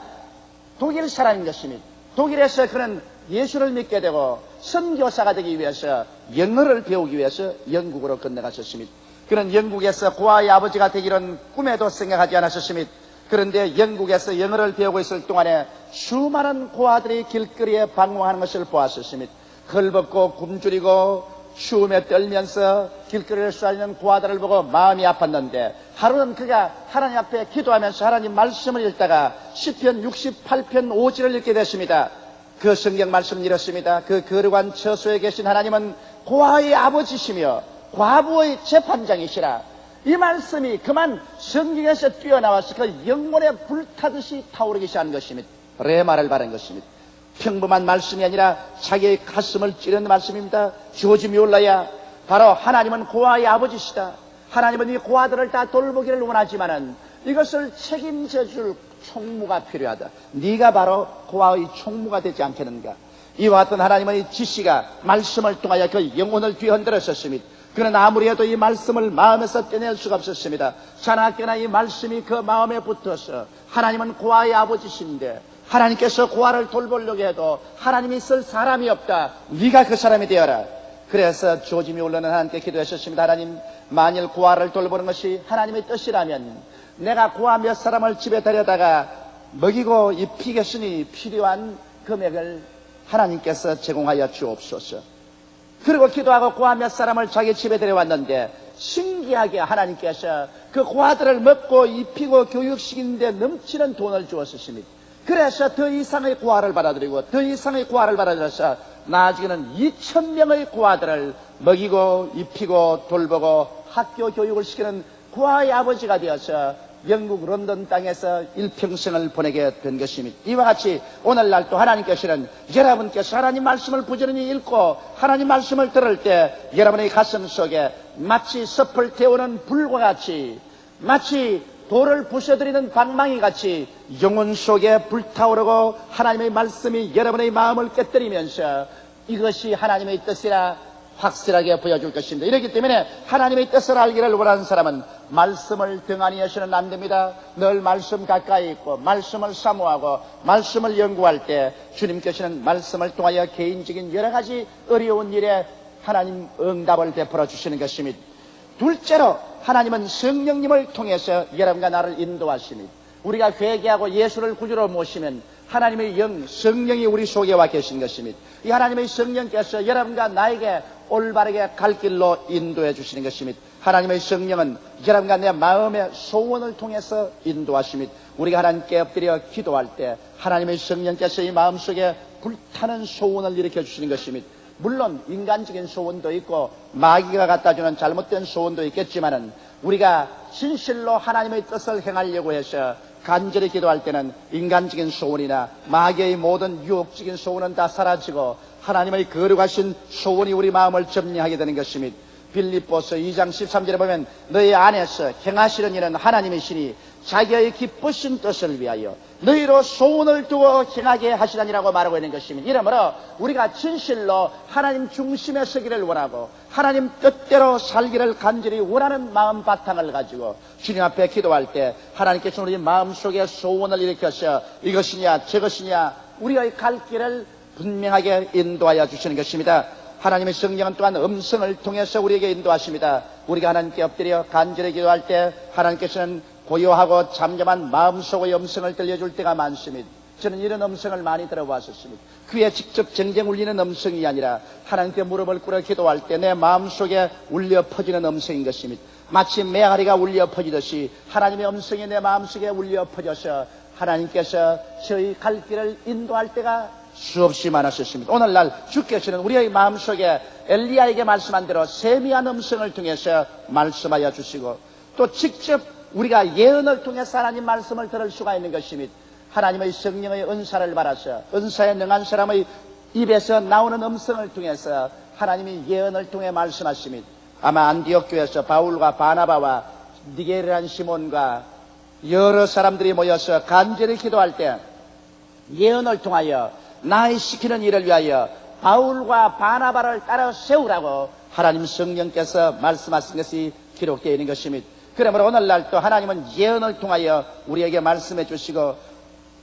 독일 사람인 것입니다. 독일에서 그는 예수를 믿게 되고 선교사가 되기 위해서 영어를 배우기 위해서 영국으로 건너가셨습니다. 그는 영국에서 고아의 아버지가 되기는 꿈에도 생각하지 않았었습니다. 그런데 영국에서 영어를 배우고 있을 동안에 수많은 고아들이 길거리에 방황하는 것을 보았었습니다. 헐벗고 굶주리고 추움에 떨면서 길거리를 쏘아있는 고아들을 보고 마음이 아팠는데 하루는 그가 하나님 앞에 기도하면서 하나님 말씀을 읽다가 시편 68편 5절을 읽게 됐습니다. 그 성경 말씀을 읽었습니다. 그 거룩한 처소에 계신 하나님은 고아의 아버지시며 과부의 재판장이시라. 이 말씀이 그만 성경에서 뛰어나와서 그 영혼에 불타듯이 타오르기 시작한 것입니다. 레마를 바른 것입니다. 평범한 말씀이 아니라 자기의 가슴을 찌르는 말씀입니다. 조지 뮬러야, 바로 하나님은 고아의 아버지시다. 하나님은 이 고아들을 다 돌보기를 원하지만은 이것을 책임져 줄 총무가 필요하다. 네가 바로 고아의 총무가 되지 않겠는가. 이와 같은 하나님의 지시가 말씀을 통하여 그 영혼을 뒤흔들었었습니다. 그는 아무리 해도 이 말씀을 마음에서 떼낼 수가 없었습니다. 자나깨나 이 말씀이 그 마음에 붙어서 하나님은 고아의 아버지신데 하나님께서 고아를 돌보려고 해도 하나님이 쓸 사람이 없다. 네가 그 사람이 되어라. 그래서 조지 뮬러는 하나님께 기도하셨습니다. 하나님, 만일 고아를 돌보는 것이 하나님의 뜻이라면 내가 고아 몇 사람을 집에 데려다가 먹이고 입히겠으니 필요한 금액을 하나님께서 제공하여 주옵소서. 그리고 기도하고 고아 몇 사람을 자기 집에 데려왔는데 신기하게 하나님께서 그 고아들을 먹고 입히고 교육시키는데 넘치는 돈을 주었습니다. 그래서 더 이상의 고아를 받아들이고 더 이상의 고아를 받아들여서 나중에는 2,000명의 고아들을 먹이고 입히고 돌보고 학교 교육을 시키는 고아의 아버지가 되어서 영국 런던 땅에서 일평생을 보내게 된 것입니다. 이와 같이 오늘날 또 하나님께서는 여러분께서 하나님 말씀을 부지런히 읽고 하나님 말씀을 들을 때 여러분의 가슴 속에 마치 섭을 태우는 불과 같이, 마치 돌을 부숴드리는 방망이 같이 영혼 속에 불타오르고 하나님의 말씀이 여러분의 마음을 깨뜨리면서 이것이 하나님의 뜻이라 확실하게 보여줄 것입니다. 이렇기 때문에 하나님의 뜻을 알기를 원하는 사람은 말씀을 등한히 해서는 안 됩니다. 늘 말씀 가까이 있고 말씀을 사모하고 말씀을 연구할 때 주님께서는 말씀을 통하여 개인적인 여러 가지 어려운 일에 하나님 응답을 베풀어 주시는 것입니다. 둘째로 하나님은 성령님을 통해서 여러분과 나를 인도하십니다. 우리가 회개하고 예수를 구주로 모시면 하나님의 영, 성령이 우리 속에 와 계신 것입니다. 이 하나님의 성령께서 여러분과 나에게 올바르게 갈 길로 인도해 주시는 것입니다. 하나님의 성령은 여러분과 내 마음의 소원을 통해서 인도하십니다. 우리가 하나님께 엎드려 기도할 때 하나님의 성령께서 이 마음속에 불타는 소원을 일으켜 주시는 것입니다. 물론 인간적인 소원도 있고 마귀가 갖다주는 잘못된 소원도 있겠지만은 우리가 진실로 하나님의 뜻을 행하려고 해서 간절히 기도할 때는 인간적인 소원이나 마귀의 모든 유혹적인 소원은 다 사라지고 하나님의 거룩하신 소원이 우리 마음을 점령하게 되는 것입니다. 빌립보서 2장 13절에 보면 너희 안에서 행하시는 일은 하나님이시니 자기의 기쁘신 뜻을 위하여 너희로 소원을 두고 행하게 하시라니라고 말하고 있는 것입니다. 이러므로 우리가 진실로 하나님 중심에 서기를 원하고 하나님 뜻대로 살기를 간절히 원하는 마음 바탕을 가지고 주님 앞에 기도할 때 하나님께서 우리 마음속에 소원을 일으켜서 이것이냐 저것이냐 우리의 갈 길을 분명하게 인도하여 주시는 것입니다. 하나님의 성령은 또한 음성을 통해서 우리에게 인도하십니다. 우리가 하나님께 엎드려 간절히 기도할 때 하나님께서는 고요하고 잠잠한 마음속의 음성을 들려줄 때가 많습니다. 저는 이런 음성을 많이 들어봤었습니다. 귀에 직접 쟁쟁 울리는 음성이 아니라 하나님께 무릎을 꿇어 기도할 때 내 마음속에 울려 퍼지는 음성인 것입니다. 마치 메아리가 울려 퍼지듯이 하나님의 음성이 내 마음속에 울려 퍼져서 하나님께서 저희 갈 길을 인도할 때가 수없이 많았었습니다. 오늘날 주께서는 우리의 마음속에 엘리야에게 말씀한 대로 세미한 음성을 통해서 말씀하여 주시고 또 직접 우리가 예언을 통해서 하나님 말씀을 들을 수가 있는 것입니다. 하나님의 성령의 은사를 받아서 은사에 능한 사람의 입에서 나오는 음성을 통해서 하나님이 예언을 통해 말씀하십니다. 아마 안디옥 교회에서 바울과 바나바와 니게르란 시몬과 여러 사람들이 모여서 간절히 기도할 때 예언을 통하여 나의 시키는 일을 위하여 바울과 바나바를 따라 세우라고 하나님 성령께서 말씀하신 것이 기록되어 있는 것입니다. 그러므로 오늘날 또 하나님은 예언을 통하여 우리에게 말씀해 주시고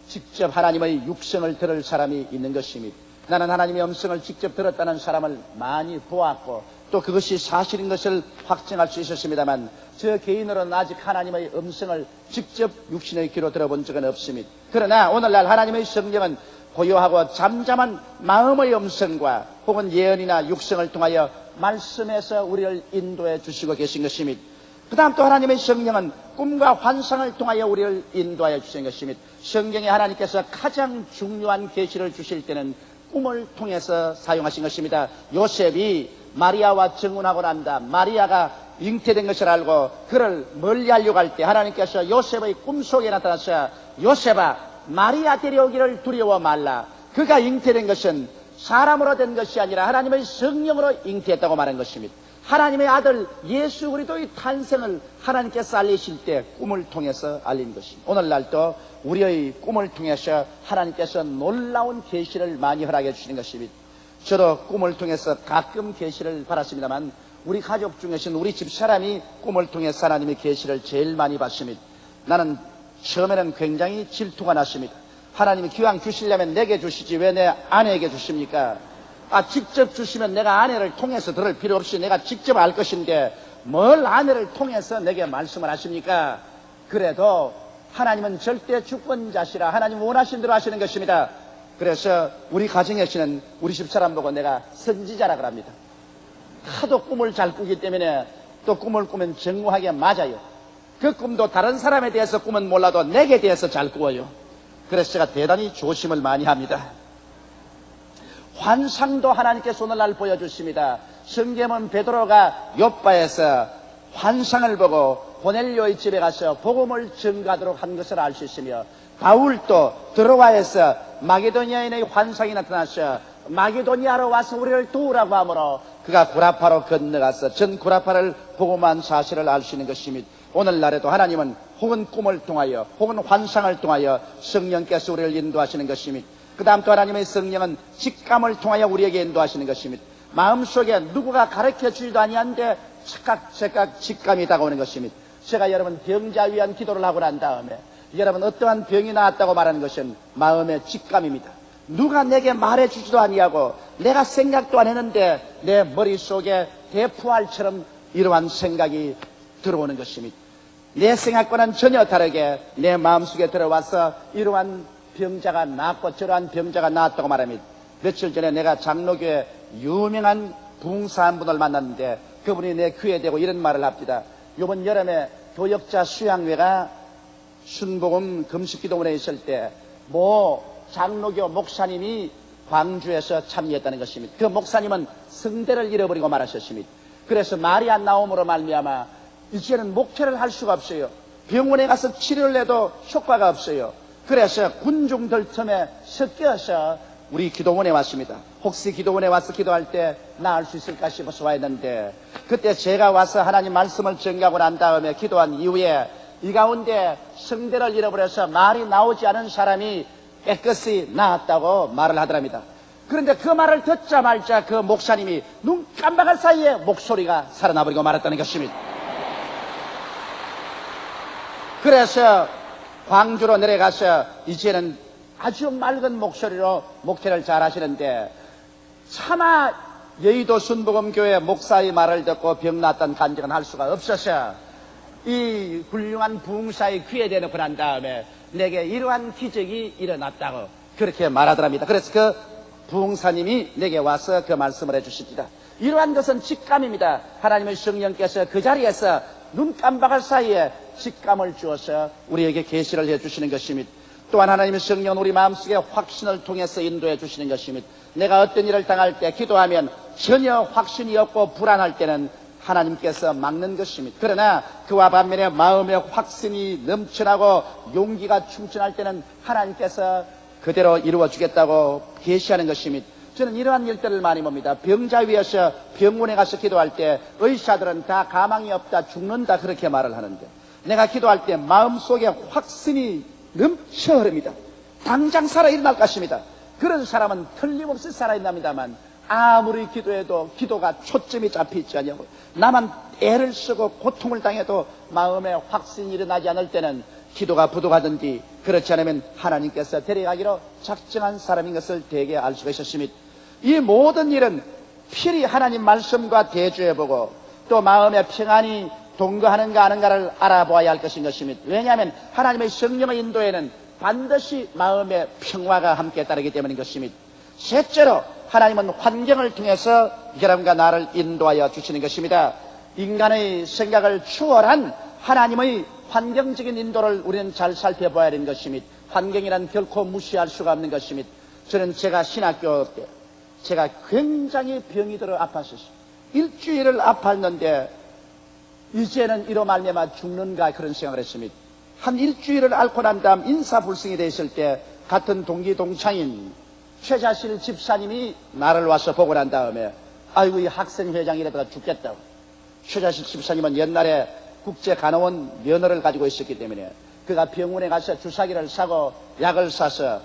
직접 하나님의 육성을 들을 사람이 있는 것입니다. 나는 하나님의 음성을 직접 들었다는 사람을 많이 보았고 또 그것이 사실인 것을 확증할 수 있었습니다만 저 개인으로는 아직 하나님의 음성을 직접 육신의 귀로 들어본 적은 없습니다. 그러나 오늘날 하나님의 성령은 고요하고 잠잠한 마음의 음성과 혹은 예언이나 육성을 통하여 말씀에서 우리를 인도해 주시고 계신 것입니다. 그 다음 또 하나님의 성령은 꿈과 환상을 통하여 우리를 인도하여 주신 것입니다. 성경에 하나님께서 가장 중요한 계시를 주실 때는 꿈을 통해서 사용하신 것입니다. 요셉이 마리아와 정혼하고 난다. 마리아가 잉태된 것을 알고 그를 멀리하려고 할 때 하나님께서 요셉의 꿈속에 나타나서 요셉아 마리아 데려오기를 두려워 말라. 그가 잉태된 것은 사람으로 된 것이 아니라 하나님의 성령으로 잉태했다고 말한 것입니다. 하나님의 아들 예수 그리스도의 탄생을 하나님께서 알리실 때 꿈을 통해서 알린 것입니다. 오늘날도 우리의 꿈을 통해서 하나님께서 놀라운 계시를 많이 허락해 주시는 것입니다. 저도 꿈을 통해서 가끔 계시를 받았습니다만 우리 가족 중에서는 우리 집사람이 꿈을 통해서 하나님의 계시를 제일 많이 받습니다. 나는 처음에는 굉장히 질투가 났습니다. 하나님이 기왕 주시려면 내게 주시지 왜 내 아내에게 주십니까? 직접 주시면 내가 아내를 통해서 들을 필요 없이 내가 직접 알 것인데 뭘 아내를 통해서 내게 말씀을 하십니까? 그래도 하나님은 절대 주권자시라 하나님 원하신 대로 하시는 것입니다. 그래서 우리 가정에서는 우리 집사람 보고 내가 선지자라고 합니다. 하도 꿈을 잘 꾸기 때문에 또 꿈을 꾸면 정확하게 맞아요. 그 꿈도 다른 사람에 대해서 꿈은 몰라도 내게 대해서 잘 꾸어요. 그래서 제가 대단히 조심을 많이 합니다. 환상도 하나님께서 오늘날 보여주십니다. 성경은 베드로가 욥바에서 환상을 보고 고넬료의 집에 가서 복음을 전가하도록 한 것을 알 수 있으며 바울도 드로아에서 마게도니아인의 환상이 나타나서 마게도니아로 와서 우리를 도우라고 하므로 그가 구라파로 건너가서 전 구라파를 복음한 사실을 알 수 있는 것입니다. 오늘날에도 하나님은 혹은 꿈을 통하여 혹은 환상을 통하여 성령께서 우리를 인도하시는 것입니다. 그 다음 또 하나님의 성령은 직감을 통하여 우리에게 인도하시는 것입니다. 마음속에 누구가 가르쳐 주지도 아니한데 즉각 직감이 다가오는 것입니다. 제가 여러분 병자 위한 기도를 하고 난 다음에 여러분 어떠한 병이 나왔다고 말하는 것은 마음의 직감입니다. 누가 내게 말해주지도 아니하고 내가 생각도 안 했는데 내 머릿속에 대포알처럼 이러한 생각이 들어오는 것입니다. 내 생각과는 전혀 다르게 내 마음속에 들어와서 이러한 병자가 나았고 저러한 병자가 나았다고 말합니다. 며칠 전에 내가 장로교에 유명한 부흥사 한 분을 만났는데 그분이 내 귀에 대고 이런 말을 합니다. 이번 여름에 교역자 수양회가 순복음 금식기도원에 있을 때 장로교 목사님이 광주에서 참여했다는 것입니다. 그 목사님은 성대를 잃어버리고 말하셨습니다. 그래서 말이 안 나옴으로 말미암아 이제는 목회를 할 수가 없어요. 병원에 가서 치료를 해도 효과가 없어요. 그래서 군중들 틈에 섞여서 우리 기도원에 왔습니다. 혹시 기도원에 와서 기도할 때 나을 수 있을까 싶어서 왔는데 그때 제가 와서 하나님 말씀을 전가하고 난 다음에 기도한 이후에 이 가운데 성대를 잃어버려서 말이 나오지 않은 사람이 깨끗이 나았다고 말을 하더랍니다. 그런데 그 말을 듣자마자 그 목사님이 눈 깜박할 사이에 목소리가 살아나버리고 말았다는 것입니다. 그래서 광주로 내려가서 이제는 아주 맑은 목소리로 목회를 잘 하시는데 차마 여의도 순복음교회 목사의 말을 듣고 병 났던 간증은 할 수가 없어서 이 훌륭한 부흥사의 귀에 대놓고 난 다음에 내게 이러한 기적이 일어났다고 그렇게 말하더랍니다. 그래서 그 부흥사님이 내게 와서 그 말씀을 해주십니다. 이러한 것은 직감입니다. 하나님의 성령께서 그 자리에서 눈 깜박할 사이에 직감을 주어서 우리에게 계시를 해주시는 것입니다. 또한 하나님의 성령은 우리 마음속에 확신을 통해서 인도해 주시는 것입니다. 내가 어떤 일을 당할 때 기도하면 전혀 확신이 없고 불안할 때는 하나님께서 막는 것입니다. 그러나 그와 반면에 마음의 확신이 넘쳐나고 용기가 충천할 때는 하나님께서 그대로 이루어 주겠다고 계시하는 것입니다. 저는 이러한 일들을 많이 봅니다. 병자 위에서 병원에 가서 기도할 때 의사들은 다 가망이 없다 죽는다 그렇게 말을 하는데 내가 기도할 때 마음속에 확신이 넘쳐 흐릅니다. 당장 살아 일어날 것입니다. 그런 사람은 틀림없이 살아있답니다만 아무리 기도해도 기도가 초점이 잡히지 않냐고. 나만 애를 쓰고 고통을 당해도 마음에 확신이 일어나지 않을 때는 기도가 부족하든지, 그렇지 않으면 하나님께서 데려가기로 작정한 사람인 것을 대개 알 수가 있었습니다. 이 모든 일은 필히 하나님 말씀과 대조해보고 또 마음의 평안이 동거하는가 아는가를 알아보아야 할 것인 것입니다. 왜냐하면 하나님의 성령의 인도에는 반드시 마음의 평화가 함께 따르기 때문인 것입니다. 셋째로 하나님은 환경을 통해서 여러분과 나를 인도하여 주시는 것입니다. 인간의 생각을 추월한 하나님의 환경적인 인도를 우리는 잘 살펴봐야 하는 것입니다. 환경이란 결코 무시할 수가 없는 것입니다. 저는 제가 신학교 때 제가 굉장히 병이 들어 아팠었어요. 일주일을 아팠는데 이제는 이로 말미암아 죽는가 그런 생각을 했습니다. 한 일주일을 앓고 난 다음 인사불성이 됐을 때 같은 동기 동창인 최자실 집사님이 나를 와서 보고 난 다음에 아이고 이 학생회장 이러다가 죽겠다고. 최자실 집사님은 옛날에 국제간호원 면허를 가지고 있었기 때문에 그가 병원에 가서 주사기를 사고 약을 사서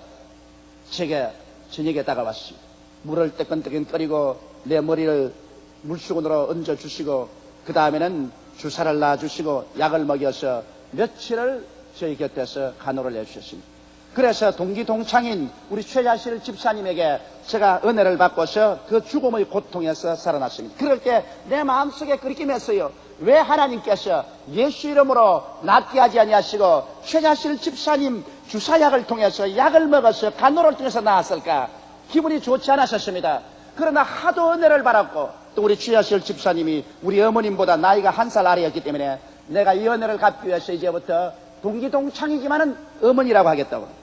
제게 저녁에 다가왔습니다. 물을 뜨끈뜨끈 끓이고 내 머리를 물수건으로 얹어주시고 그 다음에는 주사를 놔주시고 약을 먹여서 며칠을 저희 곁에서 간호를 해주셨습니다. 그래서 동기 동창인 우리 최자실 집사님에게 제가 은혜를 받고서 그 죽음의 고통에서 살아났습니다. 그럴 때 내 마음속에 그렇게 맸어요. 왜 하나님께서 예수 이름으로 낫게 하지 아니하시고 최자실 집사님 주사약을 통해서 약을 먹어서 간호를 통해서 나았을까? 기분이 좋지 않았었습니다. 그러나 하도 은혜를 받았고 또 우리 최자실 집사님이 우리 어머님보다 나이가 한 살 아래였기 때문에 내가 이 은혜를 갚기 위해서 이제부터 동기동창이지만은 어머니라고 하겠다고.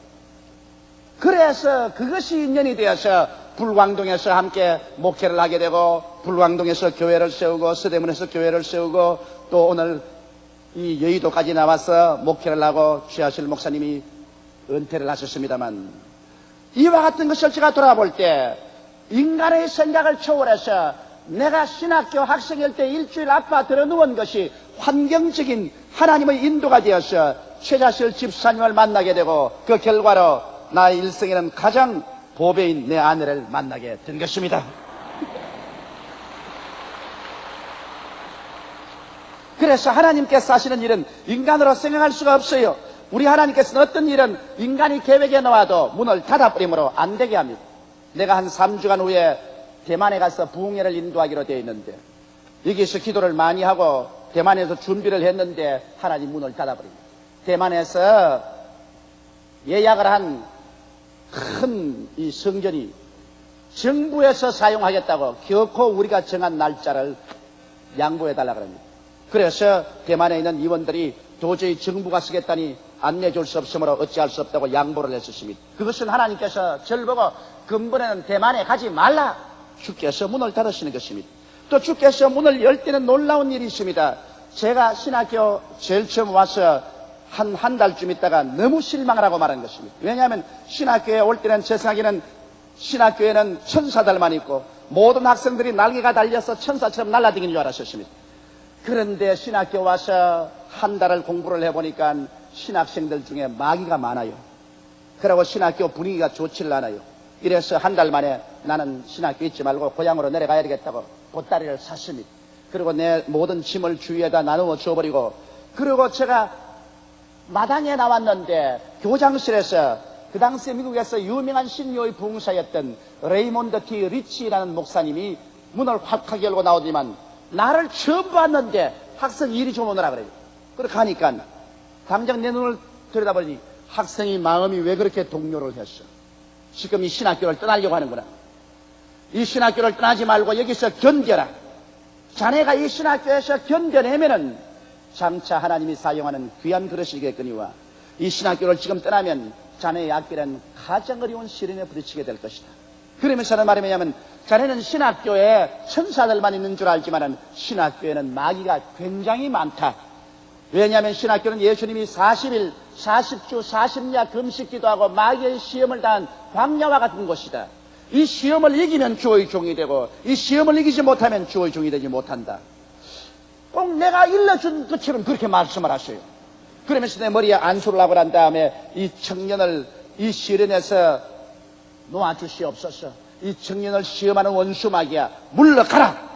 그래서 그것이 인연이 되어서 불광동에서 함께 목회를 하게 되고 불광동에서 교회를 세우고 서대문에서 교회를 세우고 또 오늘 이 여의도까지 나와서 목회를 하고 최하실 목사님이 은퇴를 하셨습니다만, 이와 같은 것을 제가 돌아볼 때 인간의 생각을 초월해서 내가 신학교 학생일 때 일주일 아파 들어 누운 것이 환경적인 하나님의 인도가 되어서 최자실 집사님을 만나게 되고 그 결과로 나의 일생에는 가장 보배인 내 아내를 만나게 된 것입니다. 그래서 하나님께서 하시는 일은 인간으로 생각할 수가 없어요. 우리 하나님께서는 어떤 일은 인간이 계획에 놓아도 문을 닫아버림으로 안 되게 합니다. 내가 한 3주간 후에 대만에 가서 부흥회를 인도하기로 되어 있는데 여기서 기도를 많이 하고 대만에서 준비를 했는데 하나님 문을 닫아버립니다. 대만에서 예약을 한 큰 이 성전이 정부에서 사용하겠다고 결코 우리가 정한 날짜를 양보해달라고 합니다. 그래서 대만에 있는 의원들이 도저히 정부가 쓰겠다니 안내줄 수 없으므로 어찌할 수 없다고 양보를 했었습니다. 그것은 하나님께서 저를 보고 근본에는 대만에 가지 말라, 주께서 문을 닫으시는 것입니다. 또 주께서 문을 열 때는 놀라운 일이 있습니다. 제가 신학교 제일 처음 와서 한 달쯤 있다가 너무 실망을 하고 말한 것입니다. 왜냐하면 신학교에 올 때는 제 생각에는 신학교에는 천사들만 있고 모든 학생들이 날개가 달려서 천사처럼 날아다니는 줄 알았었습니다. 그런데 신학교 와서 한 달을 공부를 해보니까 신학생들 중에 마귀가 많아요. 그리고 신학교 분위기가 좋지를 않아요. 이래서 한 달 만에 나는 신학교 있지 말고 고향으로 내려가야 되겠다고 보따리를 샀습니다. 그리고 내 모든 짐을 주위에다 나누어 줘버리고, 그리고 제가 마당에 나왔는데 교장실에서 그 당시에 미국에서 유명한 신료의 부흥사였던 레이몬드 T. 리치라는 목사님이 문을 확하게 열고 나오지만 나를 처음 봤는데 학생이 이리 좀 오너라 그래요. 그래 가니까 당장 내 눈을 들여다보니 학생이 마음이 왜 그렇게 동요를 했어? 지금 이 신학교를 떠나려고 하는구나. 이 신학교를 떠나지 말고 여기서 견뎌라. 자네가 이 신학교에서 견뎌내면은 장차 하나님이 사용하는 귀한 그릇이겠거니와 이 신학교를 지금 떠나면 자네의 앞길은 가장 어려운 시련에 부딪히게 될 것이다. 그러면서 말하면 자네는 신학교에 천사들만 있는 줄 알지만 신학교에는 마귀가 굉장히 많다. 왜냐하면 신학교는 예수님이 40일, 40주, 40야 금식기도 하고 마귀의 시험을 당한 광야와 같은 곳이다. 이 시험을 이기면 주의 종이 되고 이 시험을 이기지 못하면 주의 종이 되지 못한다. 꼭 내가 일러준 것처럼 그렇게 말씀을 하셔요. 그러면서 내 머리에 안수를 하고 난 다음에 이 청년을 이 시련에서 놓아주시옵소서. 이 청년을 시험하는 원수마귀야, 물러가라.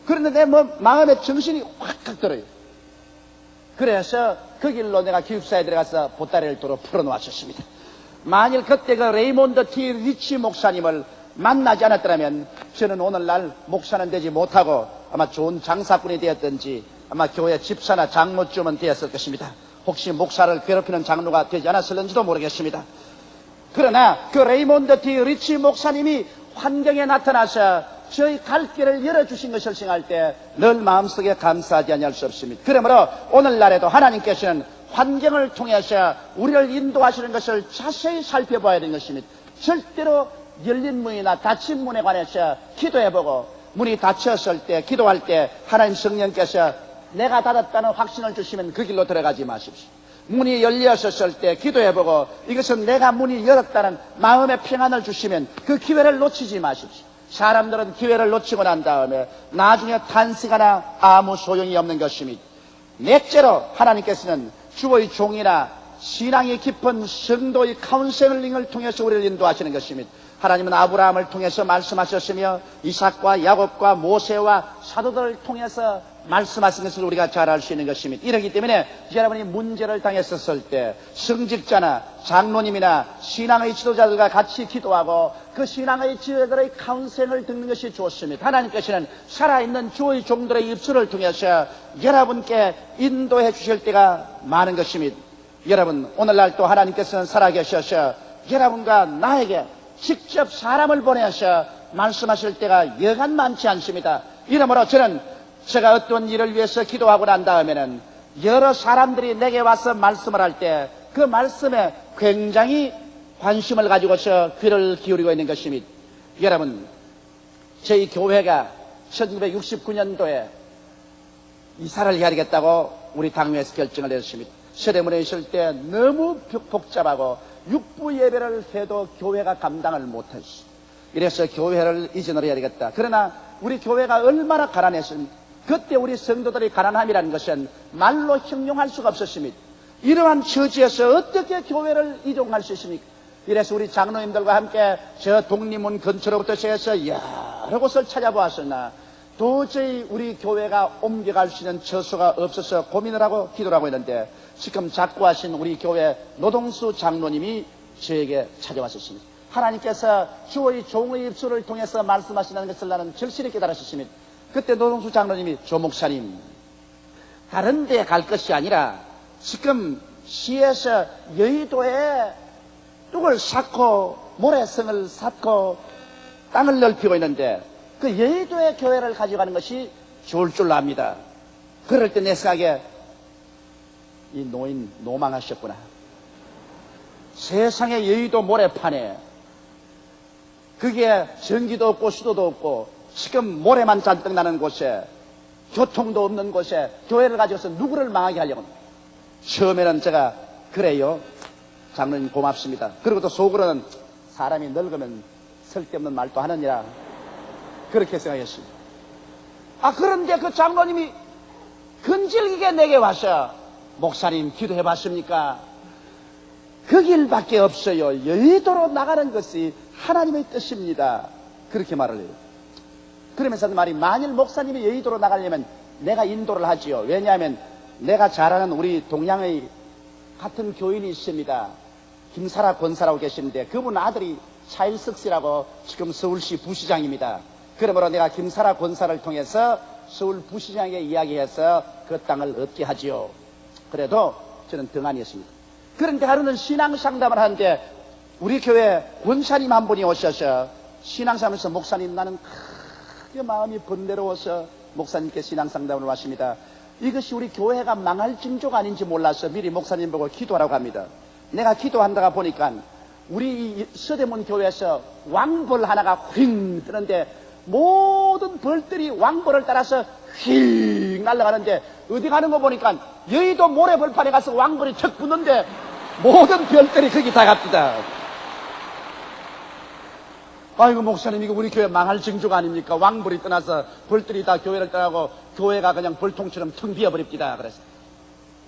그런데 내 마음에 정신이 확 들어요. 그래서 그 길로 내가 기숙사에 들어가서 보따리를 도로 풀어놓았었습니다. 만일 그때 그 레이몬드 T. 리치 목사님을 만나지 않았더라면 저는 오늘날 목사는 되지 못하고 아마 좋은 장사꾼이 되었든지 아마 교회 집사나 장로쯤은 되었을 것입니다. 혹시 목사를 괴롭히는 장로가 되지 않았을는지도 모르겠습니다. 그러나 그 레이몬드 T. 리치 목사님이 환경에 나타나서 저희 갈 길을 열어주신 것을 생각할 때 늘 마음속에 감사하지 아니할 수 없습니다. 그러므로 오늘날에도 하나님께서는 환경을 통해서 우리를 인도하시는 것을 자세히 살펴봐야 되는 것입니다. 절대로 열린 문이나 닫힌 문에 관해서 기도해보고 문이 닫혔을 때 기도할 때 하나님 성령께서 내가 닫았다는 확신을 주시면 그 길로 들어가지 마십시오. 문이 열렸었을 때 기도해보고 이것은 내가 문이 열었다는 마음의 평안을 주시면 그 기회를 놓치지 마십시오. 사람들은 기회를 놓치고 난 다음에 나중에 탄식하나 아무 소용이 없는 것입니다. 넷째로 하나님께서는 주의 종이나 신앙이 깊은 성도의 카운셀링을 통해서 우리를 인도하시는 것입니다. 하나님은 아브라함을 통해서 말씀하셨으며 이삭과 야곱과 모세와 사도들을 통해서 말씀하신 것을 우리가 잘 알 수 있는 것입니다. 이렇기 때문에 여러분이 문제를 당했었을 때 성직자나 장로님이나 신앙의 지도자들과 같이 기도하고 그 신앙의 지도자들의 카운셀을 듣는 것이 좋습니다. 하나님께서는 살아있는 주의 종들의 입술을 통해서 여러분께 인도해 주실 때가 많은 것입니다. 여러분 오늘날 또 하나님께서는 살아계셔서 여러분과 나에게 직접 사람을 보내서 말씀하실 때가 여간 많지 않습니다. 이러므로 저는 제가 어떤 일을 위해서 기도하고 난 다음에는 여러 사람들이 내게 와서 말씀을 할 때 그 말씀에 굉장히 관심을 가지고서 귀를 기울이고 있는 것입니다. 여러분 저희 교회가 1969년도에 이사를 해야 되겠다고 우리 당회에서 결정을 했습니다. 서대문에 있을 때 너무 복잡하고 육부 예배를 해도 교회가 감당을 못했어. 이래서 교회를 이전을 해야 되겠다. 그러나 우리 교회가 얼마나 가난했습니까? 그때 우리 성도들의 가난함이라는 것은 말로 형용할 수가 없었습니다. 이러한 처지에서 어떻게 교회를 이동할 수 있습니까? 이래서 우리 장로님들과 함께 저 독립문 근처로부터 시작해서 여러 곳을 찾아보았으나 도저히 우리 교회가 옮겨갈 수 있는 처소가 없어서 고민을 하고 기도를 하고 있는데 지금 작고하신 우리 교회 노동수 장로님이 저에게 찾아왔었습니다. 하나님께서 주의 종의 입술을 통해서 말씀하시는 것을 나는 절실히 깨달았습니다. 그때 노동수 장로님이 조 목사님 다른 데 갈 것이 아니라 지금 시에서 여의도에 뚝을 쌓고 모래성을 쌓고 땅을 넓히고 있는데 그 여의도의 교회를 가져가는 것이 좋을 줄 압니다. 그럴 때 내 생각에 이 노인 노망하셨구나. 세상에 여의도 모래판에 그게 전기도 없고 수도도 없고 지금 모래만 잔뜩 나는 곳에 교통도 없는 곳에 교회를 가져서 누구를 망하게 하려고. 처음에는 제가 그래요 장로님 고맙습니다. 그리고 또 속으로는 사람이 늙으면 쓸데없는 말도 하느니라 그렇게 생각했습니다. 그런데 그 장로님이 근질기게 내게 와서 목사님 기도해 봤습니까? 그 길밖에 없어요. 여의도로 나가는 것이 하나님의 뜻입니다. 그렇게 말을 해요. 그러면서 말이 만일 목사님이 여의도로 나가려면 내가 인도를 하지요. 왜냐하면 내가 잘 아는 우리 동양의 같은 교인이 있습니다. 김사라 권사라고 계시는데 그분 아들이 차일석 씨라고 지금 서울시 부시장입니다. 그러므로 내가 김사라 권사를 통해서 서울 부시장에게 이야기해서 그 땅을 얻게 하지요. 그래도 저는 등한이었습니다. 그런데 하루는 신앙상담을 하는데 우리 교회 권사님 한 분이 오셔서 신앙상담에서 목사님 나는 크게 마음이 번뇌로워서 목사님께 신앙상담을 하십니다. 이것이 우리 교회가 망할 징조가 아닌지 몰라서 미리 목사님 보고 기도하라고 합니다. 내가 기도한다가 보니까 우리 서대문 교회에서 왕벌 하나가 휙 뜨는데 모든 벌들이 왕벌을 따라서 휙 날아가는데 어디 가는 거 보니까 여의도 모래벌판에 가서 왕벌이 척 붙는데 모든 별들이 거기 다 갑니다. 아이고 목사님 이거 우리 교회 망할 징조가 아닙니까? 왕벌이 떠나서 벌들이 다 교회를 떠나고 교회가 그냥 벌통처럼 텅 비어버립니다. 그래서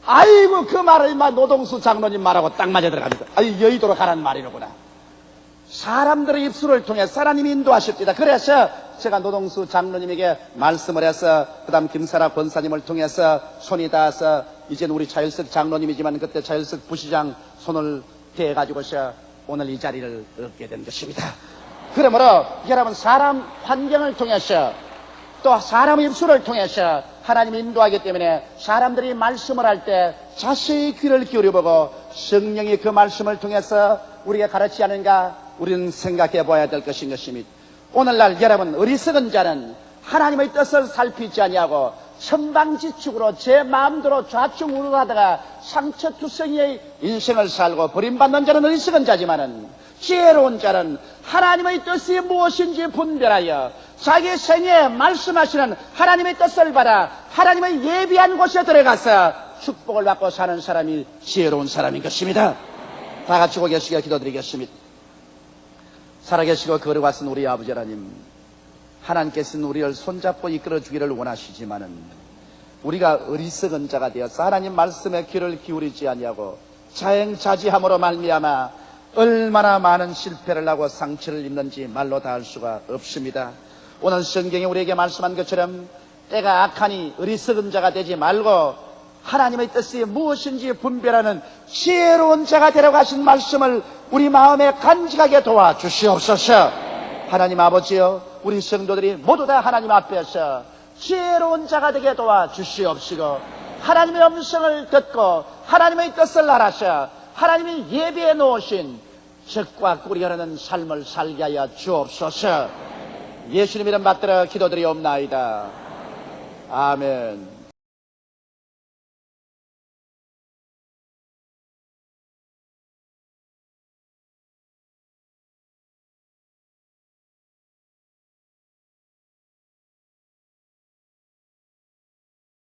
아이고 그 말을 노동수 장로님 말하고 딱 맞아 들어갑니다. 여의도로 가라는 말이로구나. 사람들의 입술을 통해 하나님이 인도하십니다. 그래서 제가 노동수 장로님에게 말씀을 해서 그 다음 김사라 권사님을 통해서 손이 닿아서 이제는 우리 차일석 장로님이지만 그때 차일석 부시장 손을 대가지고서 오늘 이 자리를 얻게 된 것입니다. 그러므로 여러분 사람 환경을 통해서 또 사람의 입술을 통해서 하나님이 인도하기 때문에 사람들이 말씀을 할 때 자세히 귀를 기울여보고 성령이 그 말씀을 통해서 우리에게 가르치지 않은가 우리는 생각해 봐야 될 것인 것입니다. 오늘날 여러분 어리석은 자는 하나님의 뜻을 살피지 아니하고 천방지축으로 제 마음대로 좌충우돌하다가 상처투성이의 인생을 살고 버림받는 자는 어리석은 자지만은 지혜로운 자는 하나님의 뜻이 무엇인지 분별하여 자기 생애에 말씀하시는 하나님의 뜻을 받아 하나님의 예비한 곳에 들어가서 축복을 받고 사는 사람이 지혜로운 사람인 것입니다. 다 같이 고개 숙여 기도드리겠습니다. 살아계시고 거룩하신 우리 아버지 하나님, 하나님께서는 우리를 손잡고 이끌어 주기를 원하시지만은 우리가 어리석은 자가 되어서 하나님 말씀에 귀를 기울이지 아니하고 자행자지함으로 말미암아 얼마나 많은 실패를 하고 상처를 입는지 말로 다 할 수가 없습니다. 오늘 성경이 우리에게 말씀한 것처럼 때가 악하니 어리석은 자가 되지 말고 하나님의 뜻이 무엇인지 분별하는 지혜로운 자가 되라고 하신 말씀을 우리 마음에 간직하게 도와주시옵소서. 하나님 아버지여, 우리 성도들이 모두 다 하나님 앞에서 지혜로운 자가 되게 도와주시옵시고 하나님의 음성을 듣고 하나님의 뜻을 알아서 하나님이 예비해 놓으신 적과 꿀이 흐르는 삶을 살게 하여 주옵소서. 예수님 이름 받들어 기도드리옵나이다. 아멘.